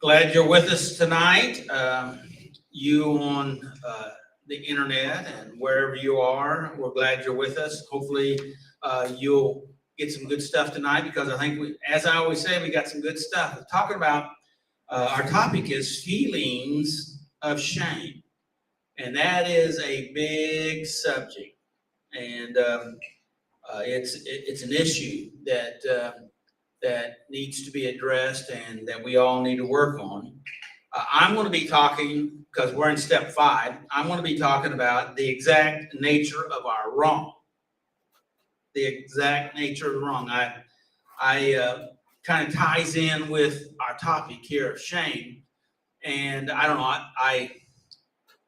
Glad you're with us tonight. You on the internet and wherever you are, we're glad you're with us. Hopefully, you'll get some good stuff tonight because I think, as I always say, we got some good stuff. We're talking about our topic is feelings of shame, and that is a big subject, and it's an issue that needs to be addressed and that we all need to work on. I'm going to be talking, because we're in step 5, I'm going to be talking about the exact nature of our wrong. The exact nature of the wrong. I kind of ties in with our topic here of shame. And I don't know,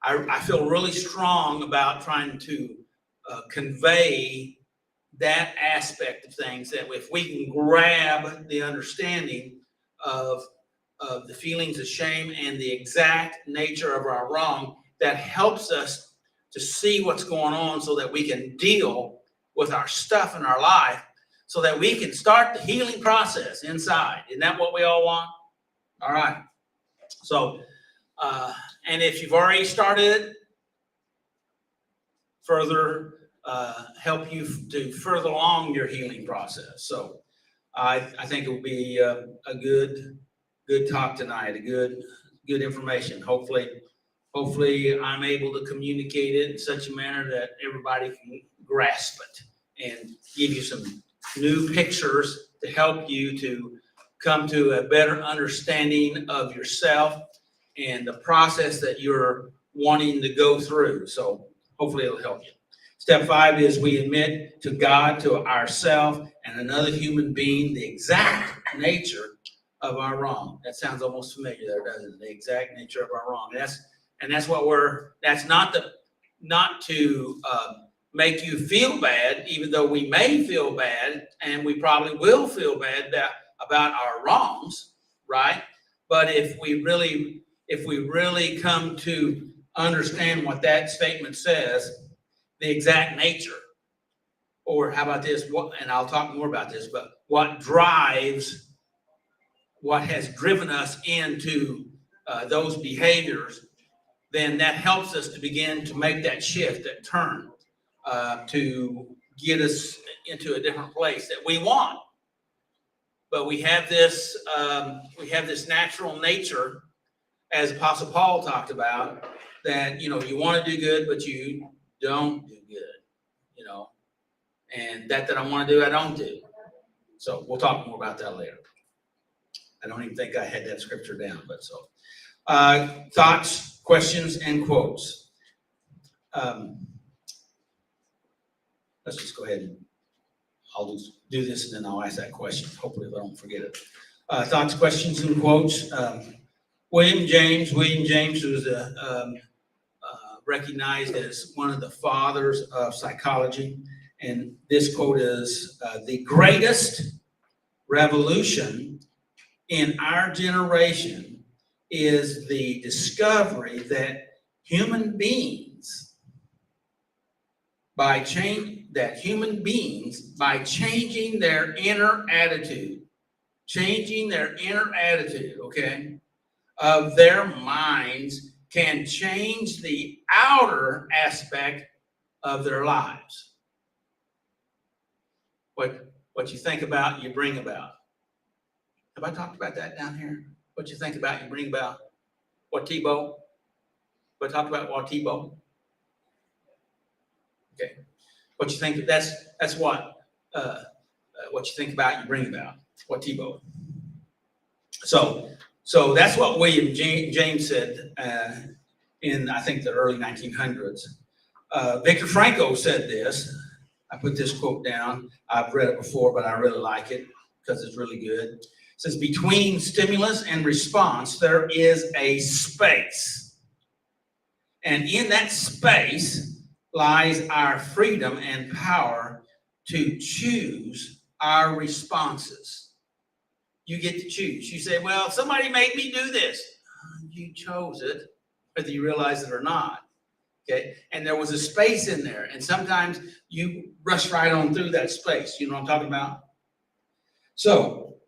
I feel really strong about trying to convey that aspect of things, that if we can grab the understanding of the feelings of shame and the exact nature of our wrong, that helps us to see what's going on so that we can deal with our stuff in our life, so that we can start the healing process inside. Isn't that what we all want? All right. So, and if you've already started, further help you to further along your healing process. So I think it will be a good talk tonight, a good information. Hopefully I'm able to communicate it in such a manner that everybody can grasp it and give you some new pictures to help you to come to a better understanding of yourself and the process that you're wanting to go through. So hopefully it'll help you. Step 5 is we admit to God, to ourselves, and another human being the exact nature of our wrong. That sounds almost familiar there, doesn't it? The exact nature of our wrong. That's what that's not to make you feel bad, even though we may feel bad, and we probably will feel bad about our wrongs, right? But if we really come to understand what that statement says, the exact nature, or how about this, and I'll talk more about this, but what has driven us into those behaviors, then that helps us to begin to make that shift, that turn, to get us into a different place that we want. But we have this natural nature, as Apostle Paul talked about, that you want to do good, but you don't do good, and that I want to do, I don't do. So we'll talk more about that later. I don't even think I had that scripture down, but so. Thoughts, questions, and quotes. Let's just go ahead and I'll just do this and then I'll ask that question. Hopefully I don't forget it. Thoughts, questions, and quotes. William James was recognized as one of the fathers of psychology. And this quote is, the greatest revolution in our generation is the discovery that human beings, by changing their inner attitude, okay, of their minds, can change the outer aspect of their lives. What you think about, you bring about. Have I talked about that down here? What you think about, you bring about. What Tebow? Have I talked about what Tebow? Okay. What you think, that's what you think about, you bring about. What Tebow. So that's what William James said in, I think, the early 1900s. Viktor Frankl said this. I put this quote down. I've read it before, but I really like it because it's really good. It says, between stimulus and response, there is a space. And in that space lies our freedom and power to choose our responses. You get to choose. You say, well, somebody made me do this. You chose it, whether you realize it or not. Okay, and there was a space in there, and sometimes you rush right on through that space. You know what I'm talking about? So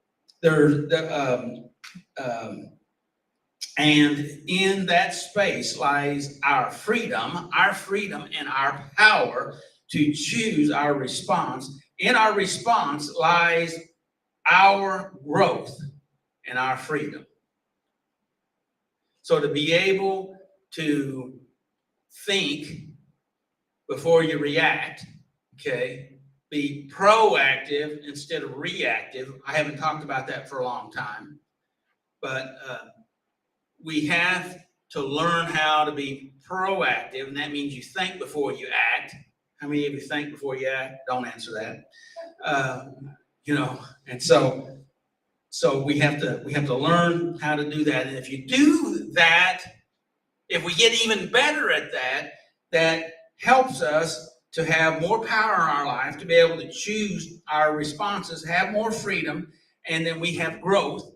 there's And in that space lies our freedom and our power to choose our response. In our response lies our growth and our freedom. So to be able to think before you react, okay, be proactive instead of reactive. I haven't talked about that for a long time, but we have to learn how to be proactive, and that means you think before you act. How many of you think before you act? Don't answer that. And so we have to learn how to do that. And if you do that, if we get even better at that, that helps us to have more power in our life, to be able to choose our responses, have more freedom, and then we have growth,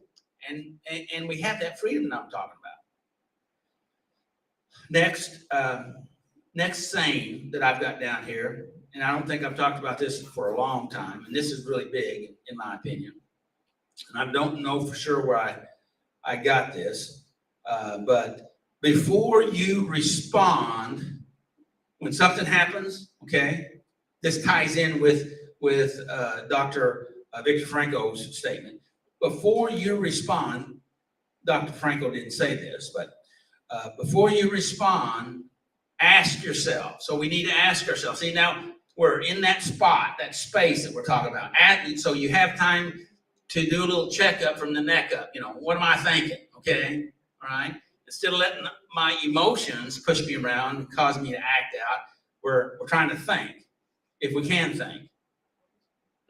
and we have that freedom that I'm talking about. Next saying that I've got down here, and I don't think I've talked about this for a long time, and this is really big in my opinion. And I don't know for sure where I got this, but before you respond, when something happens, okay, this ties in with Dr. Viktor Frankl's statement. Before you respond, Dr. Frankl didn't say this, but before you respond, ask yourself. So we need to ask ourselves. See, now we're in that spot, that space that we're talking about. So you have time to do a little checkup from the neck up. What am I thinking? Okay, all right. Instead of letting my emotions push me around and cause me to act out, we're trying to think, if we can think.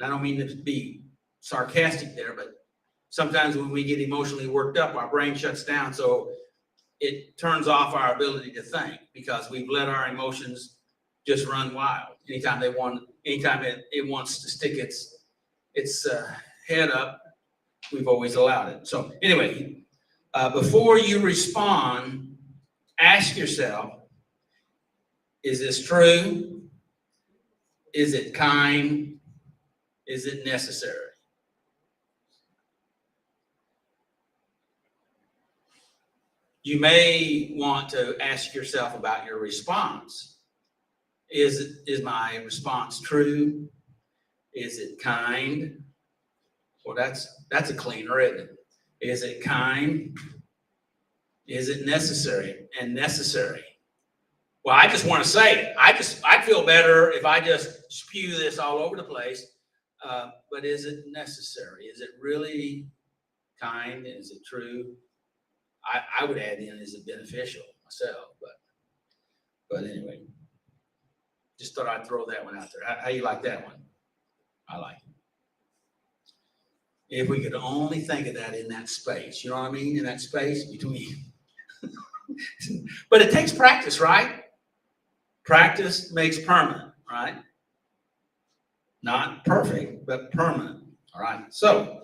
And I don't mean to be sarcastic there, but sometimes when we get emotionally worked up, our brain shuts down, so it turns off our ability to think because we've let our emotions just run wild. Anytime it wants to stick its head up, we've always allowed it. So anyway, before you respond, ask yourself, is this true? Is it kind? Is it necessary? You may want to ask yourself about your response. Is my response true? Is it kind? Well, that's a cleaner, isn't it? Is it kind? Is it necessary? And necessary. Well, I just want to say it. I'd feel better if I just spew this all over the place. But is it necessary? Is it really kind? Is it true? I would add in, is it beneficial myself? But anyway, just thought I'd throw that one out there. How you like that one? I like it. If we could only think of that in that space, you know what I mean? In that space between. But it takes practice, right? Practice makes permanent, right? Not perfect, but permanent. All right. So,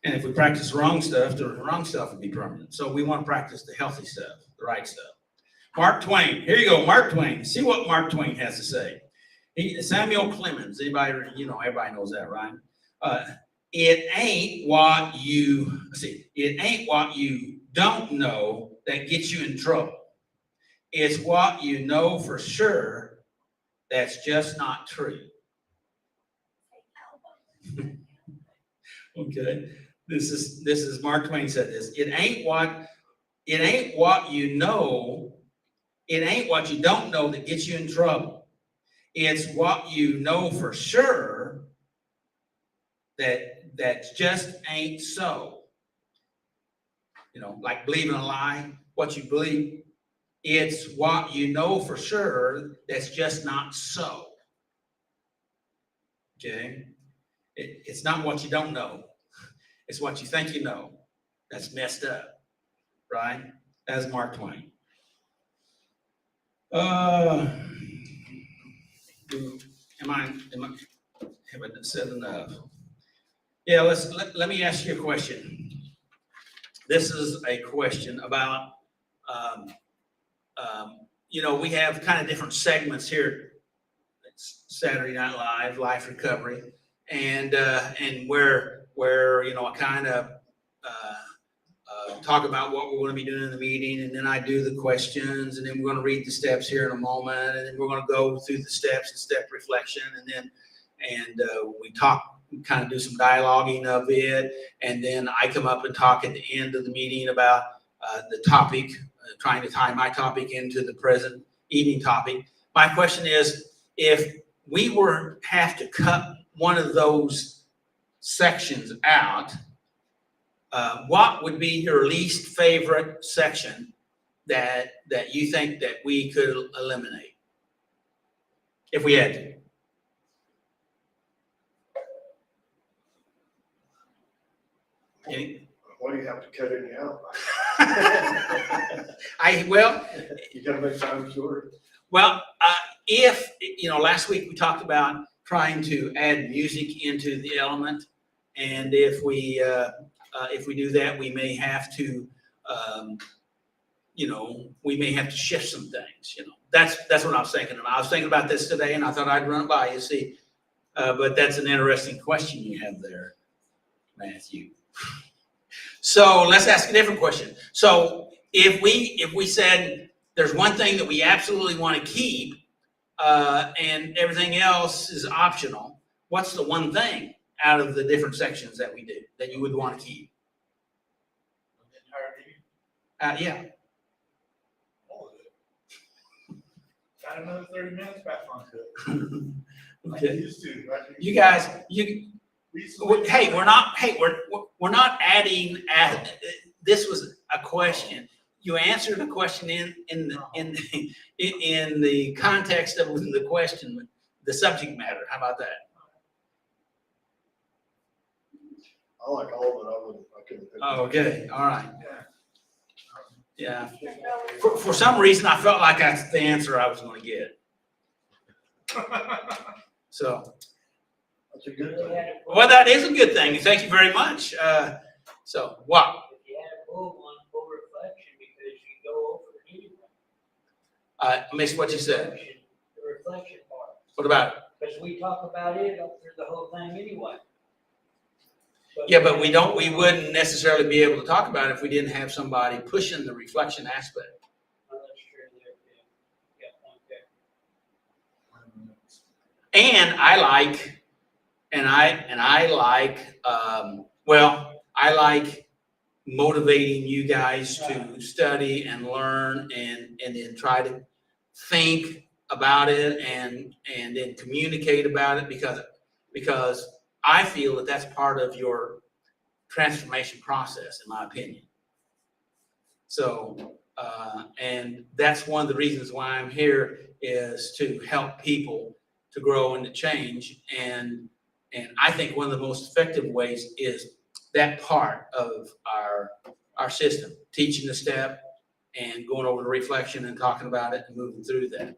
and if we practice wrong stuff, the wrong stuff would be permanent. So we want to practice the healthy stuff, the right stuff. Mark Twain. Here you go, Mark Twain. See what Mark Twain has to say. Samuel Clemens. Everybody knows that, right? It ain't what you don't know that gets you in trouble. It's what you know for sure that's just not true. Okay. This is Mark Twain said this. It ain't what you know, it ain't what you don't know that gets you in trouble. It's what you know for sure that just ain't so. Like believing a lie, what you believe, it's what you know for sure that's just not so. Okay? It's not what you don't know. It's what you think you know that's messed up. Right? That's Mark Twain. Have I said enough? Yeah, let me ask you a question. This is a question about, we have kind of different segments here. It's Saturday Night Live, Life Recovery, and where I kind of talk about what we're going to be doing in the meeting, and then I do the questions, and then we're going to read the steps here in a moment, and then we're going to go through the steps and step reflection, and we talk, kind of do some dialoguing of it, and then I come up and talk at the end of the meeting about the topic, trying to tie my topic into the present evening topic. My question is, if we have to cut one of those sections out, what would be your least favorite section that you think that we could eliminate if we had to? Why do you have to cut any out? You gotta make time short. Well, if, last week we talked about trying to add music into the element, and if we do that, we may have to, shift some things. That's what I was thinking. And I was thinking about this today, and I thought I'd run it by you, see. But that's an interesting question you have there, Matthew. So let's ask a different question. So if we said there's one thing that we absolutely want to keep, and everything else is optional, what's the one thing out of the different sections that we do that you would want to keep? Yeah. All of it. Got another 30 minutes back onto it. Okay. I used to. You guys, we're not adding. This was a question. You answered the question in the context of the question, the subject matter. How about that? I like all of it. I couldn't pick. Oh, okay. All right. Yeah. Yeah. For some reason, I felt like that's the answer I was going to get. So. That's a good thing. Well, that is a good thing. Thank you very much. So what? If you had a full reflection, because you go over it anyway. I missed what you said. The reflection part. What about it? Because we talk about it up through the whole thing anyway. Yeah, but we wouldn't necessarily be able to talk about it if we didn't have somebody pushing the reflection aspect. Well, that's true there, yeah. And I like motivating you guys to study and learn and then try to think about it and then communicate about it because I feel that that's part of your transformation process, in my opinion. So, and that's one of the reasons why I'm here, is to help people to grow and to change. And I think one of the most effective ways is that part of our system, teaching the step and going over the reflection and talking about it and moving through that,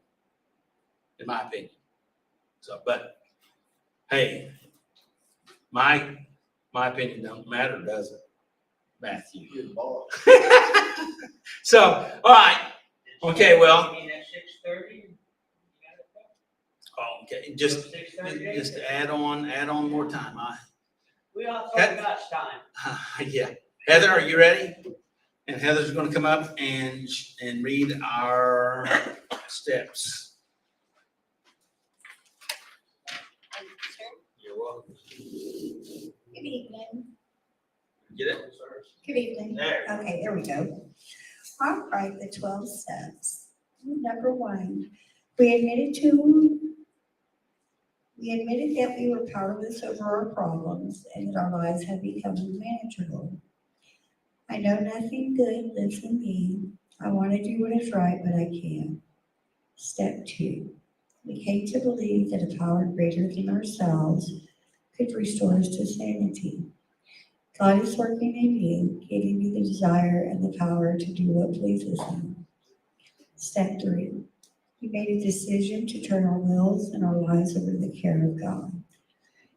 in my opinion. So, but hey, my opinion don't matter, does it, Matthew? Good ball. So, all right. Okay, well. You mean at 6:30? Oh, okay, just add on more time. We also got time. Yeah. Heather, are you ready? And Heather's going to come up and read our steps. You're welcome. Good evening. Get it? Good evening. There. Okay, there we go. All right, the 12 steps. Number 1, we admitted that we were powerless over our problems and that our lives had become unmanageable. I know nothing good lives in me. I want to do what is right, but I can't. Step 2, we came to believe that a power greater than ourselves could restore us to sanity. God is working in you, giving you the desire and the power to do what pleases Him. Step 3, we made a decision to turn our wills and our lives over to the care of God.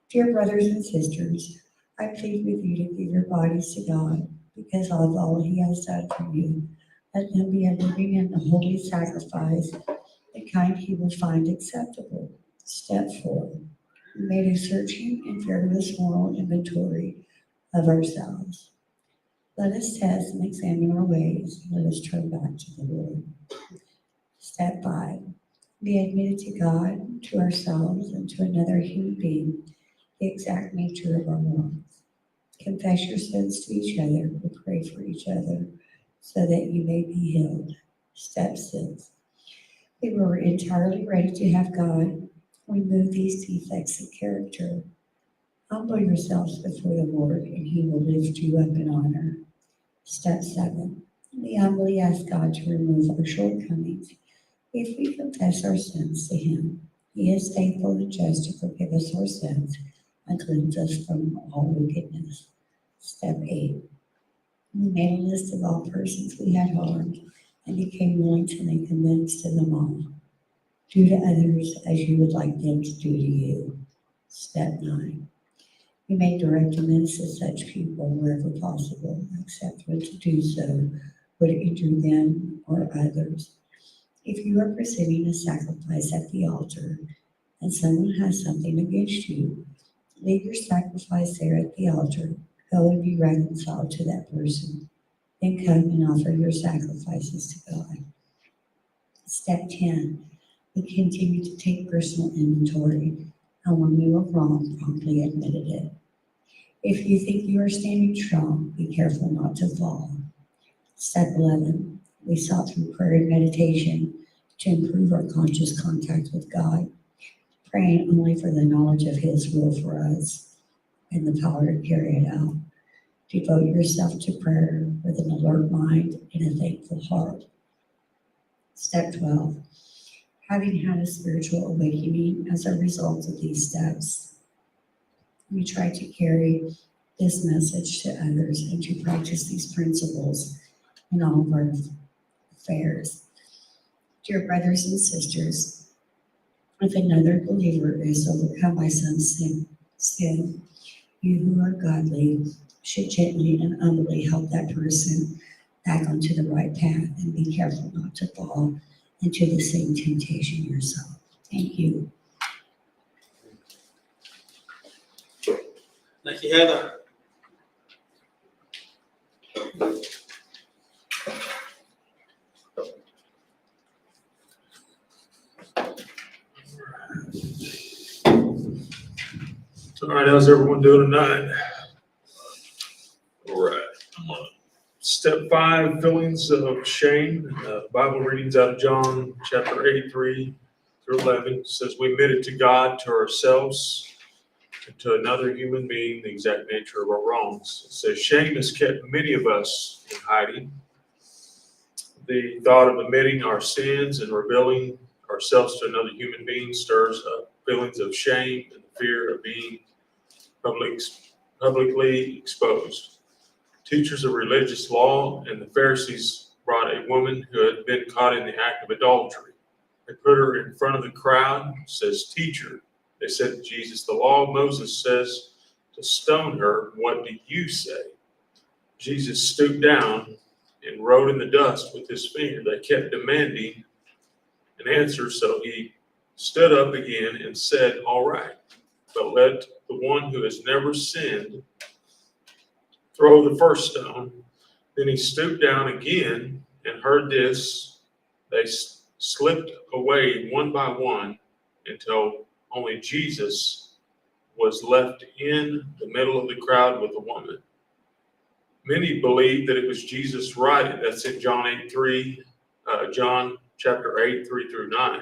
Dear brothers and sisters, I plead with you to give your bodies to God because of all He has done for you. Let them be a living and a holy sacrifice, the kind He will find acceptable. Step 4, we made a searching and fearless moral inventory of ourselves. Let us test and examine our ways. Let us turn back to the Lord. Step 5. Be admitted to God, to ourselves, and to another human being the exact nature of our wrongs. Confess your sins to each other and pray for each other so that you may be healed. Step 6. We were entirely ready to have God remove these defects of character. Humble yourselves before the Lord, and He will lift you up in honor. Step 7. We humbly ask God to remove our shortcomings. If we confess our sins to Him, He is faithful and just to forgive us our sins and cleanse us from all wickedness. Step 8. We made a list of all persons we had harmed and became willing to make amends to them all. Do to others as you would like them to do to you. Step 9. We make direct amends to such people wherever possible, except when to do so would injure them or others. If you are presenting a sacrifice at the altar and someone has something against you, leave your sacrifice there at the altar. Go and be reconciled to that person. Then come and offer your sacrifices to God. Step 10. We continue to take personal inventory, and when we were wrong, promptly admitted it. If you think you are standing strong, be careful not to fall. Step 11. We sought through prayer and meditation to improve our conscious contact with God, praying only for the knowledge of His will for us and the power to carry it out. Devote yourself to prayer with an alert mind and a thankful heart. Step 12. Having had a spiritual awakening as a result of these steps, we try to carry this message to others and to practice these principles in all of our affairs. Dear brothers and sisters, if another believer is overcome by some sin, you who are godly should gently and humbly help that person back onto the right path and be careful not to fall into the same temptation yourself. Thank you. Thank you, Heather. All right, how's everyone doing tonight? All right, I'm on step 5, feelings of shame. Bible readings out of John chapter 8, 3 through 11. It says, we admitted to God, to ourselves, and to another human being the exact nature of our wrongs. It says, shame has kept many of us in hiding. The thought of admitting our sins and revealing ourselves to another human being stirs up feelings of shame and the fear of being publicly exposed. Teachers of religious law and the Pharisees brought a woman who had been caught in the act of adultery. They put her in front of the crowd, says, teacher. They said to Jesus, the law of Moses says to stone her. What do you say? Jesus stooped down and wrote in the dust with his finger. They kept demanding an answer, so he stood up again and said, all right, but let the one who has never sinned throw the first stone. Then he stooped down again and heard this. They slipped away one by one until only Jesus was left in the middle of the crowd with the woman. Many believe that it was Jesus writing. That's in John chapter 8, 3 through 9.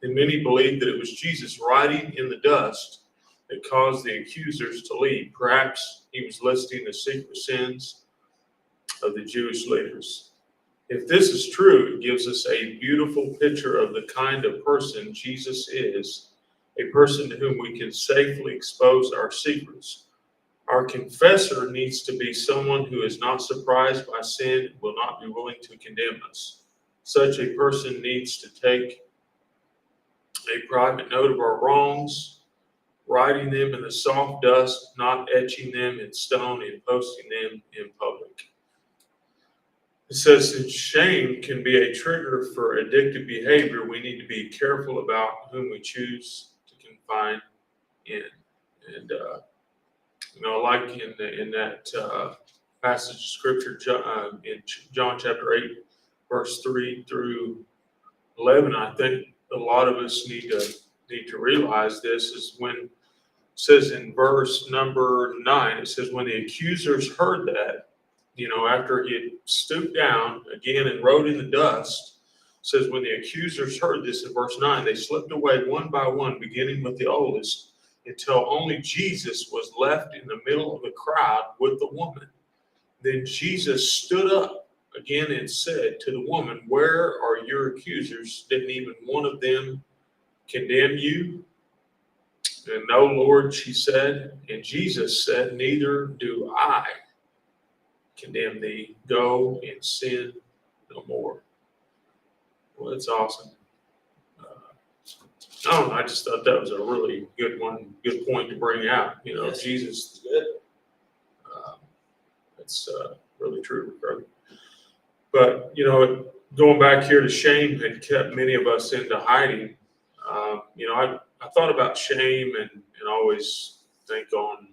And many believe that it was Jesus writing in the dust that caused the accusers to leave. Perhaps he was listing the secret sins of the Jewish leaders. If this is true, it gives us a beautiful picture of the kind of person Jesus is, a person to whom we can safely expose our secrets. Our confessor needs to be someone who is not surprised by sin and will not be willing to condemn us. Such a person needs to take a private note of our wrongs, writing them in the soft dust, not etching them in stone and posting them in public. It says that shame can be a trigger for addictive behavior. We need to be careful about whom we choose to confide in. And, like in that passage of scripture, in John chapter 8, verse 3 through 11. I think a lot of us need to realize this is when it says in verse number 9, it says, when the accusers heard that, after he had stooped down again and wrote in the dust, says when the accusers heard this in verse 9, they slipped away one by one, beginning with the oldest, until only Jesus was left in the middle of the crowd with the woman. Then Jesus stood up again and said to the woman, where are your accusers? Didn't even one of them condemn you? And no, Lord, she said. And Jesus said, neither do I condemn thee. Go and sin no more. Well, that's awesome. I don't know. I just thought that was a really good point to bring out. Yes. Jesus. Good. It's really true, brother. But going back here to shame had kept many of us into hiding. I thought about shame and always think on.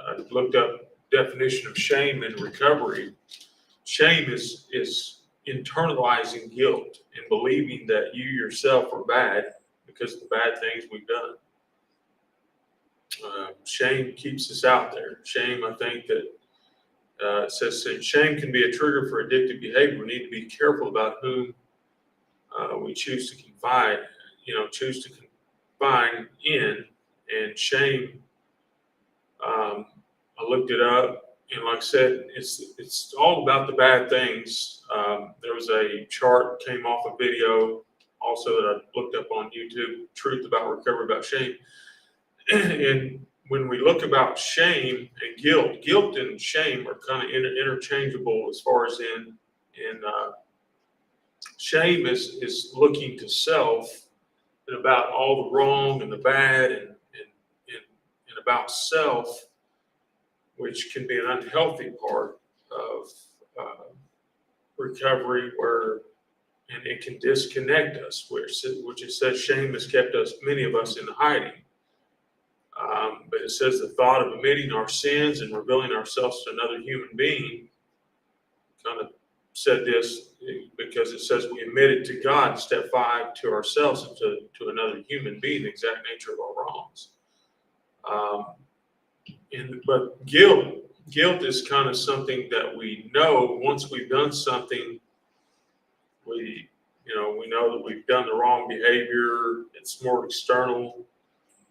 I looked up definition of shame in recovery. Shame is internalizing guilt and believing that you yourself are bad because of the bad things we've done. Shame keeps us out there. Shame, I think that it says shame can be a trigger for addictive behavior. We need to be careful about whom we choose to confide in. And shame, I looked it up. And like I said, it's all about the bad things. There was a chart came off a video also that I looked up on YouTube, Truth About Recovery About Shame. And when we look about shame and guilt and shame are kind of interchangeable as far as in shame is looking to self and about all the wrong and the bad and about self, which can be an unhealthy part of recovery, and it can disconnect us, which it says shame has kept many of us in hiding. But it says the thought of admitting our sins and revealing ourselves to another human being, kind of said this because it says we admit it to God, step 5, to ourselves and to another human being, the exact nature of our wrongs. But guilt is kind of something that we know once we've done something, we know that we've done the wrong behavior. It's more external.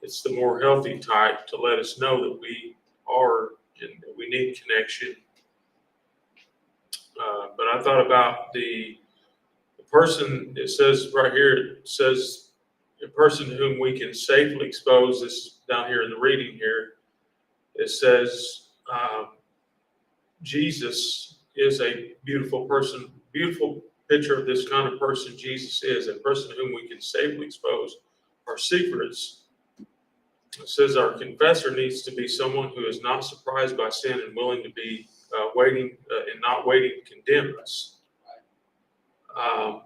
It's the more healthy type to let us know that we are and that we need connection. But I thought about the person, it says right here, it says a person whom we can safely expose, this down here in the reading here, it says Jesus is a beautiful person, beautiful picture of this kind of person Jesus is, a person whom we can safely expose our secrets. It says our confessor needs to be someone who is not surprised by sin and willing to be waiting and not waiting to condemn us. And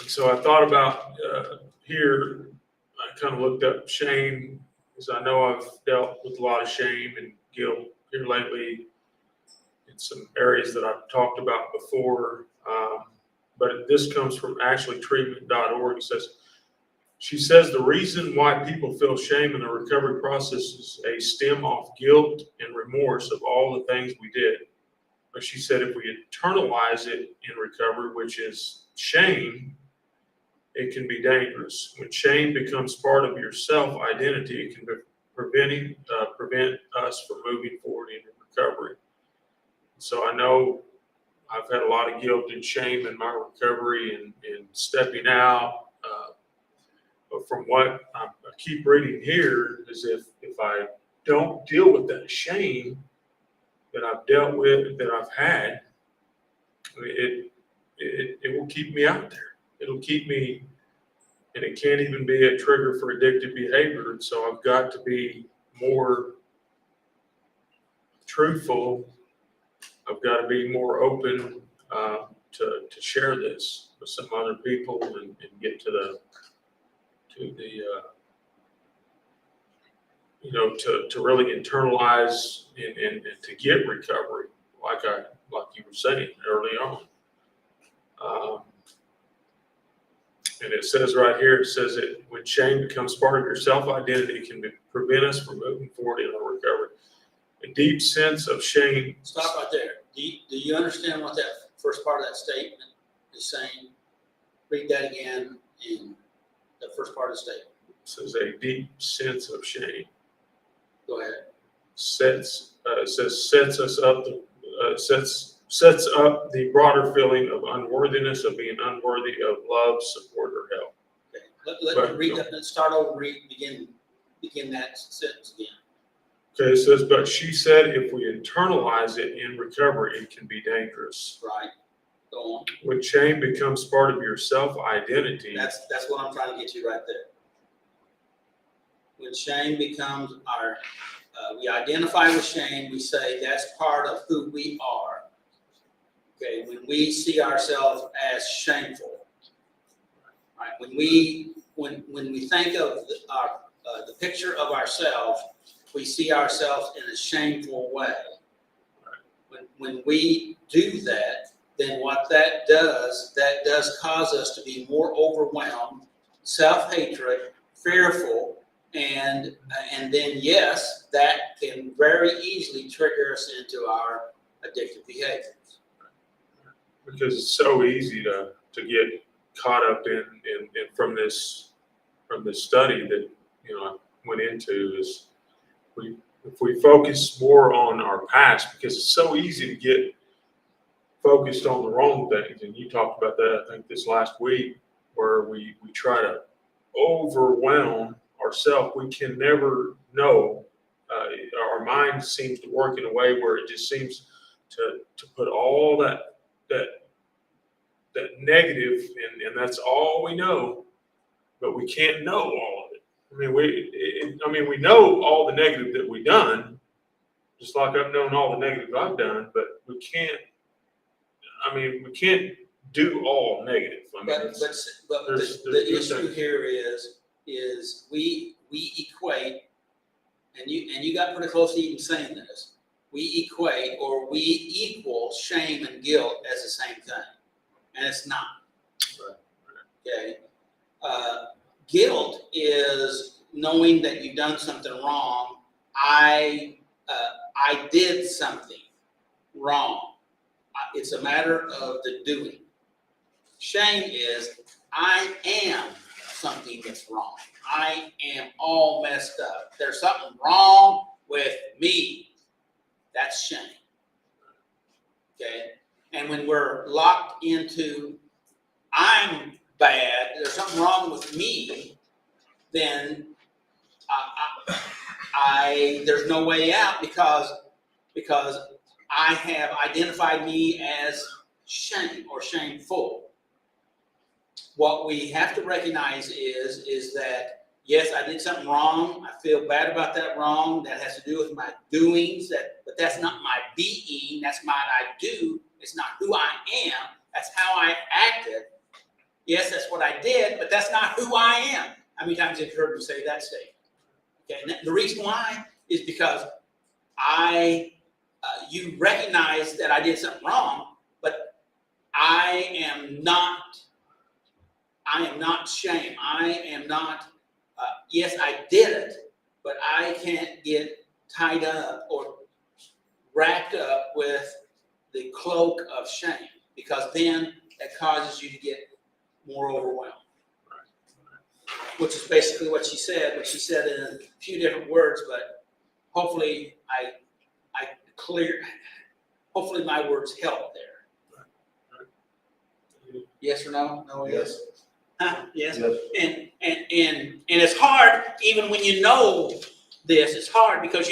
so I thought about here, I kind of looked up shame, because I know I've dealt with a lot of shame and guilt here lately in some areas that I've talked about before. But this comes from actually treatment.org. It says, she says the reason why people feel shame in the recovery process is a stem off guilt and remorse of all the things we did. But she said if we internalize it in recovery, which is shame, it can be dangerous. When shame becomes part of your self-identity, it can prevent us from moving forward in recovery. So I know I've had a lot of guilt and shame in my recovery and stepping out. But from what I keep reading here is if I don't deal with that shame that I've dealt with, that I've had, it will keep me out there. It'll keep me, and it can't even be a trigger for addictive behavior. And so I've got to be more truthful. I've got to be more open to share this with some other people and get to the you know, to really internalize and to get recovery, like you were saying early on. And it says right here, it says that when shame becomes part of your self-identity, it can prevent us from moving forward in our recovery. A deep sense of shame. Stop right there. Do you understand what that first part of that statement is saying? Read that again in the first part of the statement. Says a deep sense of shame. Go ahead. Sets up the broader feeling of unworthiness, of being unworthy of love, support, or help. Okay. Let me read that. Let's start over. Begin that sentence again. Okay, it says, but she said if we internalize it in recovery, it can be dangerous. Right. Go on. When shame becomes part of your self-identity, That's what I'm trying to get you right there. When shame becomes we identify with shame, we say that's part of who we are. Okay, when we see ourselves as shameful, right? When we think of the picture of ourselves, we see ourselves in a shameful way. When we do that, then what that does cause us to be more overwhelmed, self-hatred, fearful, and then yes, that can very easily trigger us into our addictive behaviors. because it's so easy to get caught up in from this study that, you know, I went into is if we focus more on our past, because it's so easy to get focused on the wrong things. And you talked about that, I think, this last week, where we try to overwhelm ourselves. We can never know. Our mind seems to work in a way where it just seems to put all that negative, and that's all we know, but we can't know all of it. I mean, we know all the negative that we've done, just like I've known all the negative I've done, but we can't do all negative. I mean, But the issue here is we equate, and you got pretty close to even saying this. We equate or we equal shame and guilt as the same thing, and it's not. Okay. Guilt is knowing that you've done something wrong. I did something wrong. It's a matter of the doing. Shame is I am something that's wrong. I am all messed up. There's something wrong with me. That's shame. Okay? And when we're locked into I'm bad, there's something wrong with me, then there's no way out because I have identified me as shame or shameful. What we have to recognize is that, yes, I did something wrong. I feel bad about that wrong. That has to do with my doings. But that's not my being. That's my I do. It's not who I am. That's how I acted. Yes, that's what I did, but that's not who I am. How many times have you heard me say that statement? Okay, and the reason why is because you recognize that I did something wrong, but I am not shame. I am not, yes, I did it, but I can't get tied up or wrapped up with the cloak of shame, because then that causes you to get more overwhelmed. Which is basically what she said, but she said it in a few different words, but hopefully hopefully my words help there. Yes or no? No, yes? Huh? Yes? Yes. And it's hard, even when you know this, it's hard because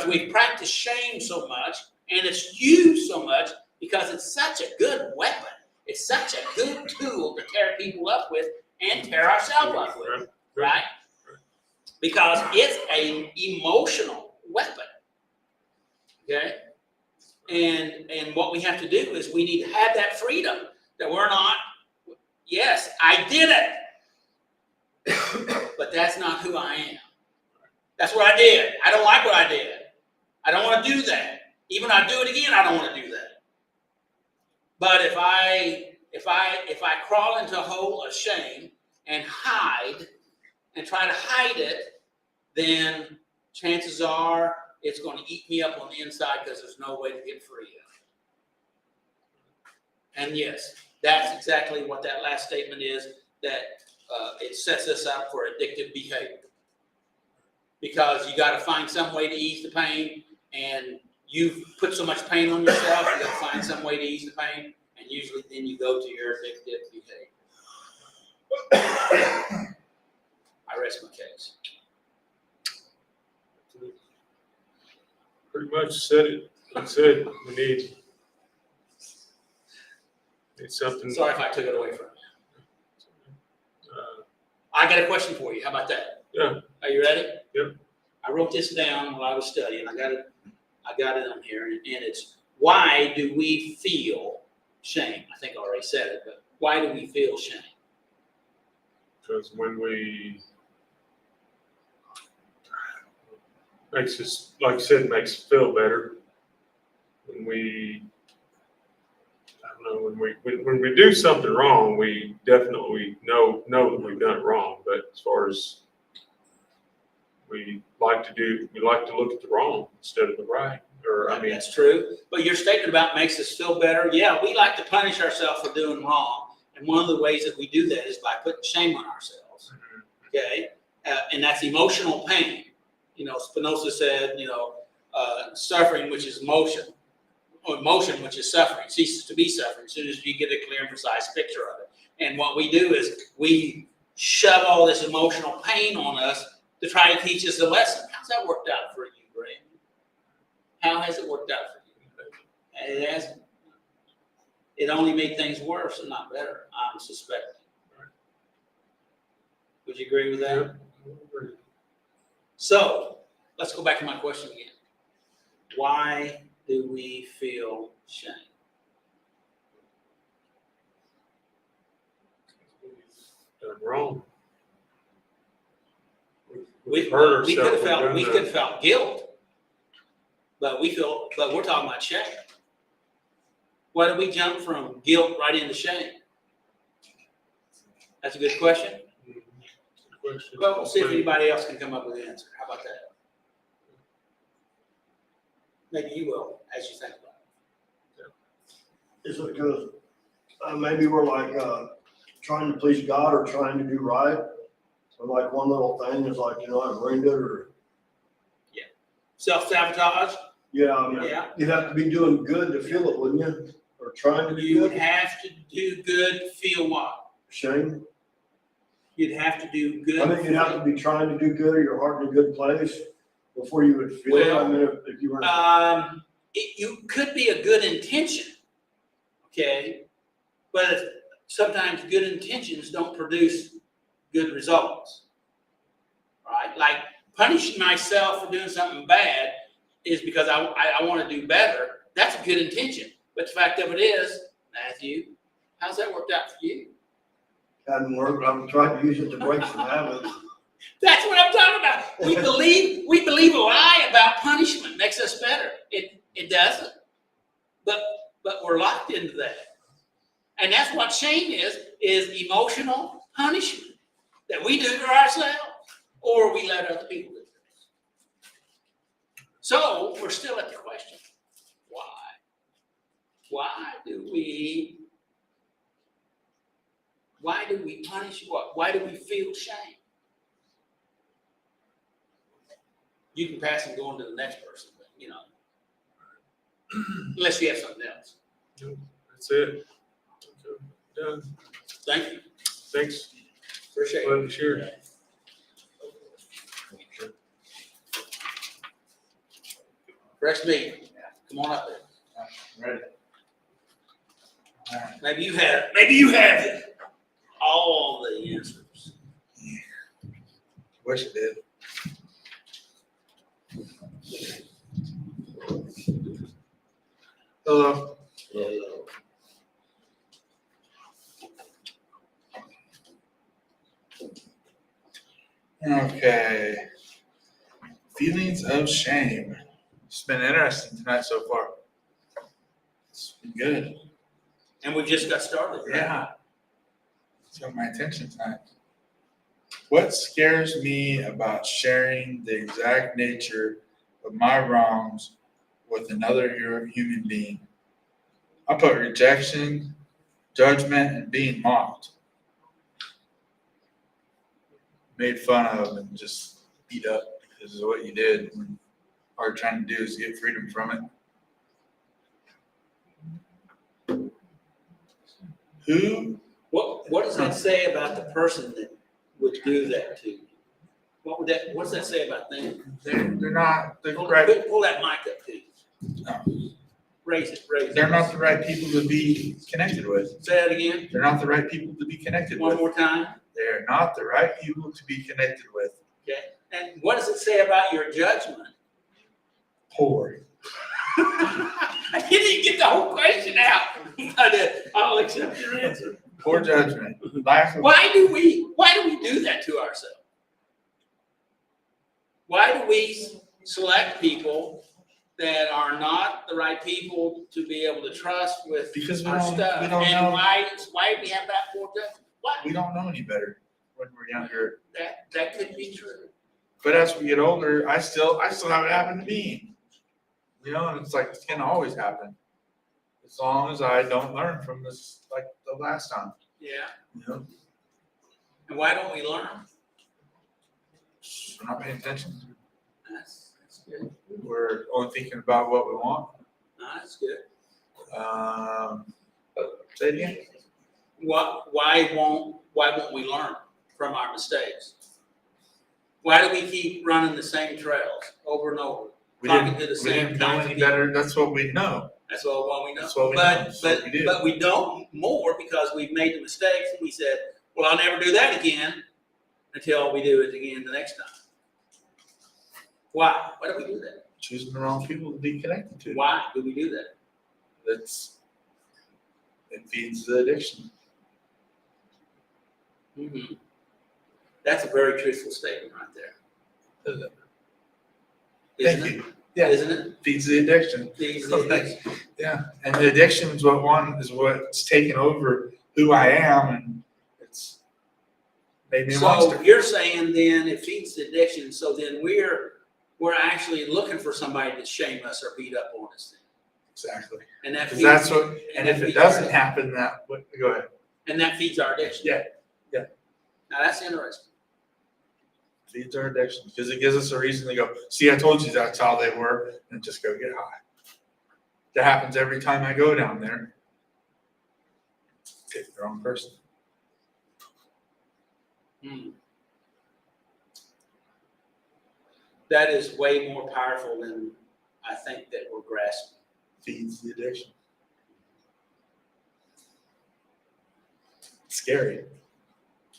we practice shame so much and it's used so much because it's such a good weapon. It's such a good tool to tear people up with and tear ourselves up with, right? Because it's an emotional weapon, okay? And what we have to do is we need to have that freedom that we're not, yes, I did it, but that's not who I am. That's what I did. I don't like what I did. I don't want to do that. Even if I do it again, I don't want to do that. But if I crawl into a hole of shame and hide and try to hide it, then chances are it's going to eat me up on the inside because there's no way to get free of it. And yes, that's exactly what that last statement is, that it sets us up for addictive behavior. Because you got to find some way to ease the pain, and you've put so much pain on yourself, you got to find some way to ease the pain, and usually then you go to your addictive behavior. I rest my case. Pretty much said it. Like I said, we need something. Sorry if I took it away from you. Uh, I got a question for you. How about that? Yeah. Are you ready? Yep. I wrote this down while I was studying. I got it on here, and it's, why do we feel shame? I think I already said it, but why do we feel shame? Because when we makes us, like I said, makes us feel better. When we, I don't know, when we do something wrong, we definitely know that we've done it wrong. But as far as we like to look at the wrong instead of the right. Or I mean, That's true. But your statement about makes us feel better, yeah, we like to punish ourselves for doing wrong. And one of the ways that we do that is by putting shame on ourselves. Okay? And that's emotional pain. You know, Spinoza said, suffering, which is emotion, or emotion, which is suffering, ceases to be suffering as soon as you get a clear and precise picture of it. And what we do is we shove all this emotional pain on us to try to teach us a lesson. How's that worked out for you, Brandon? How has it worked out for you? It hasn't. It only made things worse and not better, I'm suspecting. Would you agree with that? So, let's go back to my question again. Why do we feel shame? done wrong. We hurt could have ourselves. felt, we could have felt guilt, but we're talking about shame. Why do we jump from guilt right into shame? That's a good question. Well, we'll see if anybody else can come up with an answer. How about that? Maybe you will, as you think about it. Is it because maybe we're like trying to please God or trying to do right? So like one little thing is like, I ruined it, or Self-sabotage? yeah, I mean, Yeah. you'd have to be doing good to feel it, wouldn't you? Or trying to do You would good. have to do good, feel what? Shame. You'd have to do good. I think you'd have to be trying to do good, or your heart in a good place before you would feel it. I mean, if you were. You could be a good intention, okay? But sometimes good intentions don't produce good results, right? Like punishing myself for doing something bad is because I want to do better. That's a good intention. But the fact of it is, Matthew, how's that worked out for you? Hadn't worked. I've tried to use it to break some habits. That's what I'm talking about. We believe a lie about punishment makes us better. It doesn't. But we're locked into that. And that's what shame is emotional punishment that we do to ourselves or we let other people do. So we're still at the question, why? Why do we punish what? Why do we feel shame? You can pass and go on to the next person, but unless you have something else. That's it. Done. Thank you. Thanks. Appreciate Glad it. to share. Fresh meat. Come on up there. Ready? Maybe you have it. All the answers. Wish it did. Hello. Okay. Feelings of shame. It's been interesting tonight so far. It's been good. And we just got started. right? Yeah. It's got my attention tonight. What scares me about sharing the exact nature of my wrongs with another human being? I put rejection, judgment, and being mocked. Made fun of and just beat up because of what you did. When all you're trying to do is get freedom from it. Who? What does that say about the person that would do that to you? What does that say about them? They're not the Pull, right. pull that mic up to you. No, Raise it, raise it. they're not the right people to be connected with. Say that again, They're not the right people to be connected one with. more time, They're not the right people to be connected with. okay? And what does it say about your judgment? Poor. I didn't even get the whole question out. I'll accept your answer. Poor judgment. Lack of. Why do we do that to ourselves? Why do we select people that are not the right people to be able to trust with Because we our don't stuff? know. And why do we have that poor judgment? Why? We don't know any better when we're younger. That could be true. But as we get older, I still have it happen to me. You know, and it's like it's gonna always happen. As long as I don't learn from this, like the last time. Yeah. You know, And why don't we learn? we're not paying attention. That's good. We're only thinking about what we want. That's good. Say it again. Why won't we learn from our mistakes? Why do we keep running the same trails over and over? We Talking didn't, to the we same didn't know kinds of any people. better. That's what we know. That's all we know. That's what we know. But That's what we do. but we don't more because we've made the mistakes and we said, well, I'll never do that again until we do it again the next time. Why? Why do we do that? Choosing the wrong people to be connected to. Why do we do that? It feeds the addiction. Mm-hmm. That's a very truthful statement right there. Thank Isn't it? you. Yeah, Isn't it? feeds the addiction. These- Yeah, and the addiction is what's taken over who I am, and it's made me a So monster. you're saying then it feeds the addiction, so then we're actually looking for somebody to shame us or beat up on us. Exactly. And that Because feeds, that's what, and that if it feeds our doesn't addiction. happen, go ahead. And that feeds our addiction. Yeah, yeah. Now that's interesting. Feeds our addiction because it gives us a reason to go, see, I told you that's how they were, and just go get high. That happens every time I go down there. Pick the wrong person. Hmm. That is way more powerful than I think that we're grasping. Feeds the addiction. It's scary.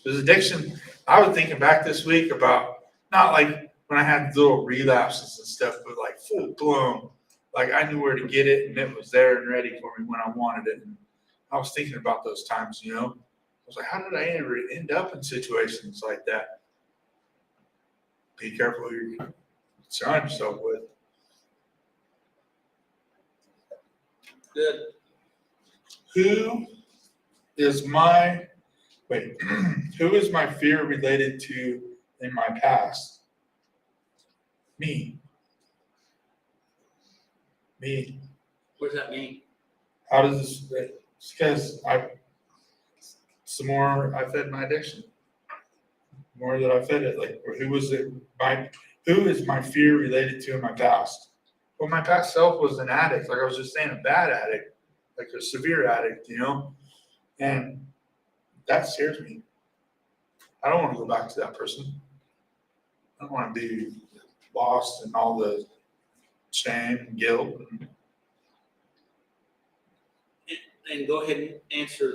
Because addiction, I was thinking back this week about, not like when I had little relapses and stuff, but like full blown. Like I knew where to get it and it was there and ready for me when I wanted it. And I was thinking about those times, you know. I was like, how did I ever end up in situations like that? Be careful who you're surrounding yourself with. Good. Who is my fear related to in my past? Me. What does that mean? How does this, it's because some more I fed my addiction. More that I fed it, like who is my fear related to in my past? Well, my past self was an addict, like I was just saying, a bad addict, like a severe addict, you know? And that scares me. I don't want to go back to that person. I don't want to be lost in all the shame and guilt. And go ahead and answer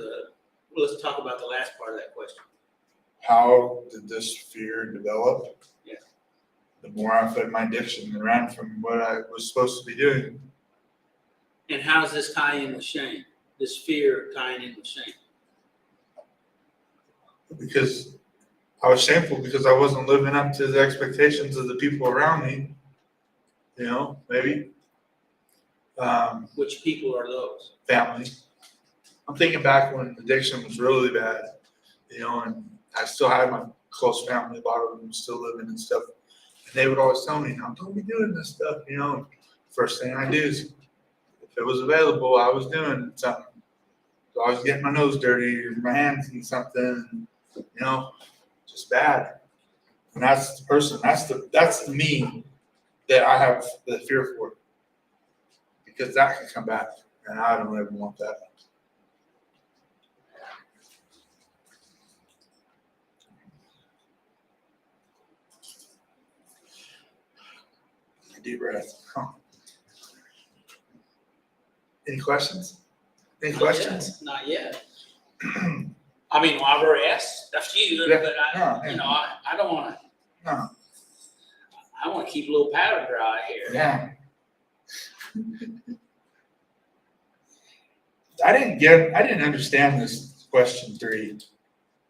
let's talk about the last part of that question. How did this fear develop? Yeah. The more I fed my addiction and ran from what I was supposed to be doing. And how does this tie in with shame? This fear tying in with shame? Because I was shameful because I wasn't living up to the expectations of the people around me. You know, maybe. Which people are those? Family. I'm thinking back when addiction was really bad, you know, and I still had my close family, a lot of them still living and stuff. And they would always tell me, now don't be doing this stuff, you know. First thing I do is, if it was available, I was doing something. So I was getting my nose dirty or my hands in something, you know, just bad. And that's the person, that's the me that I have the fear for. Because that can come back, and I don't ever want that. Deep breath. Huh. Any questions? Any questions? Not yet. I mean, well, I've already asked a few, Yeah. but No, you know, I don't wanna, No. I wanna keep a little powder dry here. Yeah. I didn't understand this question 3.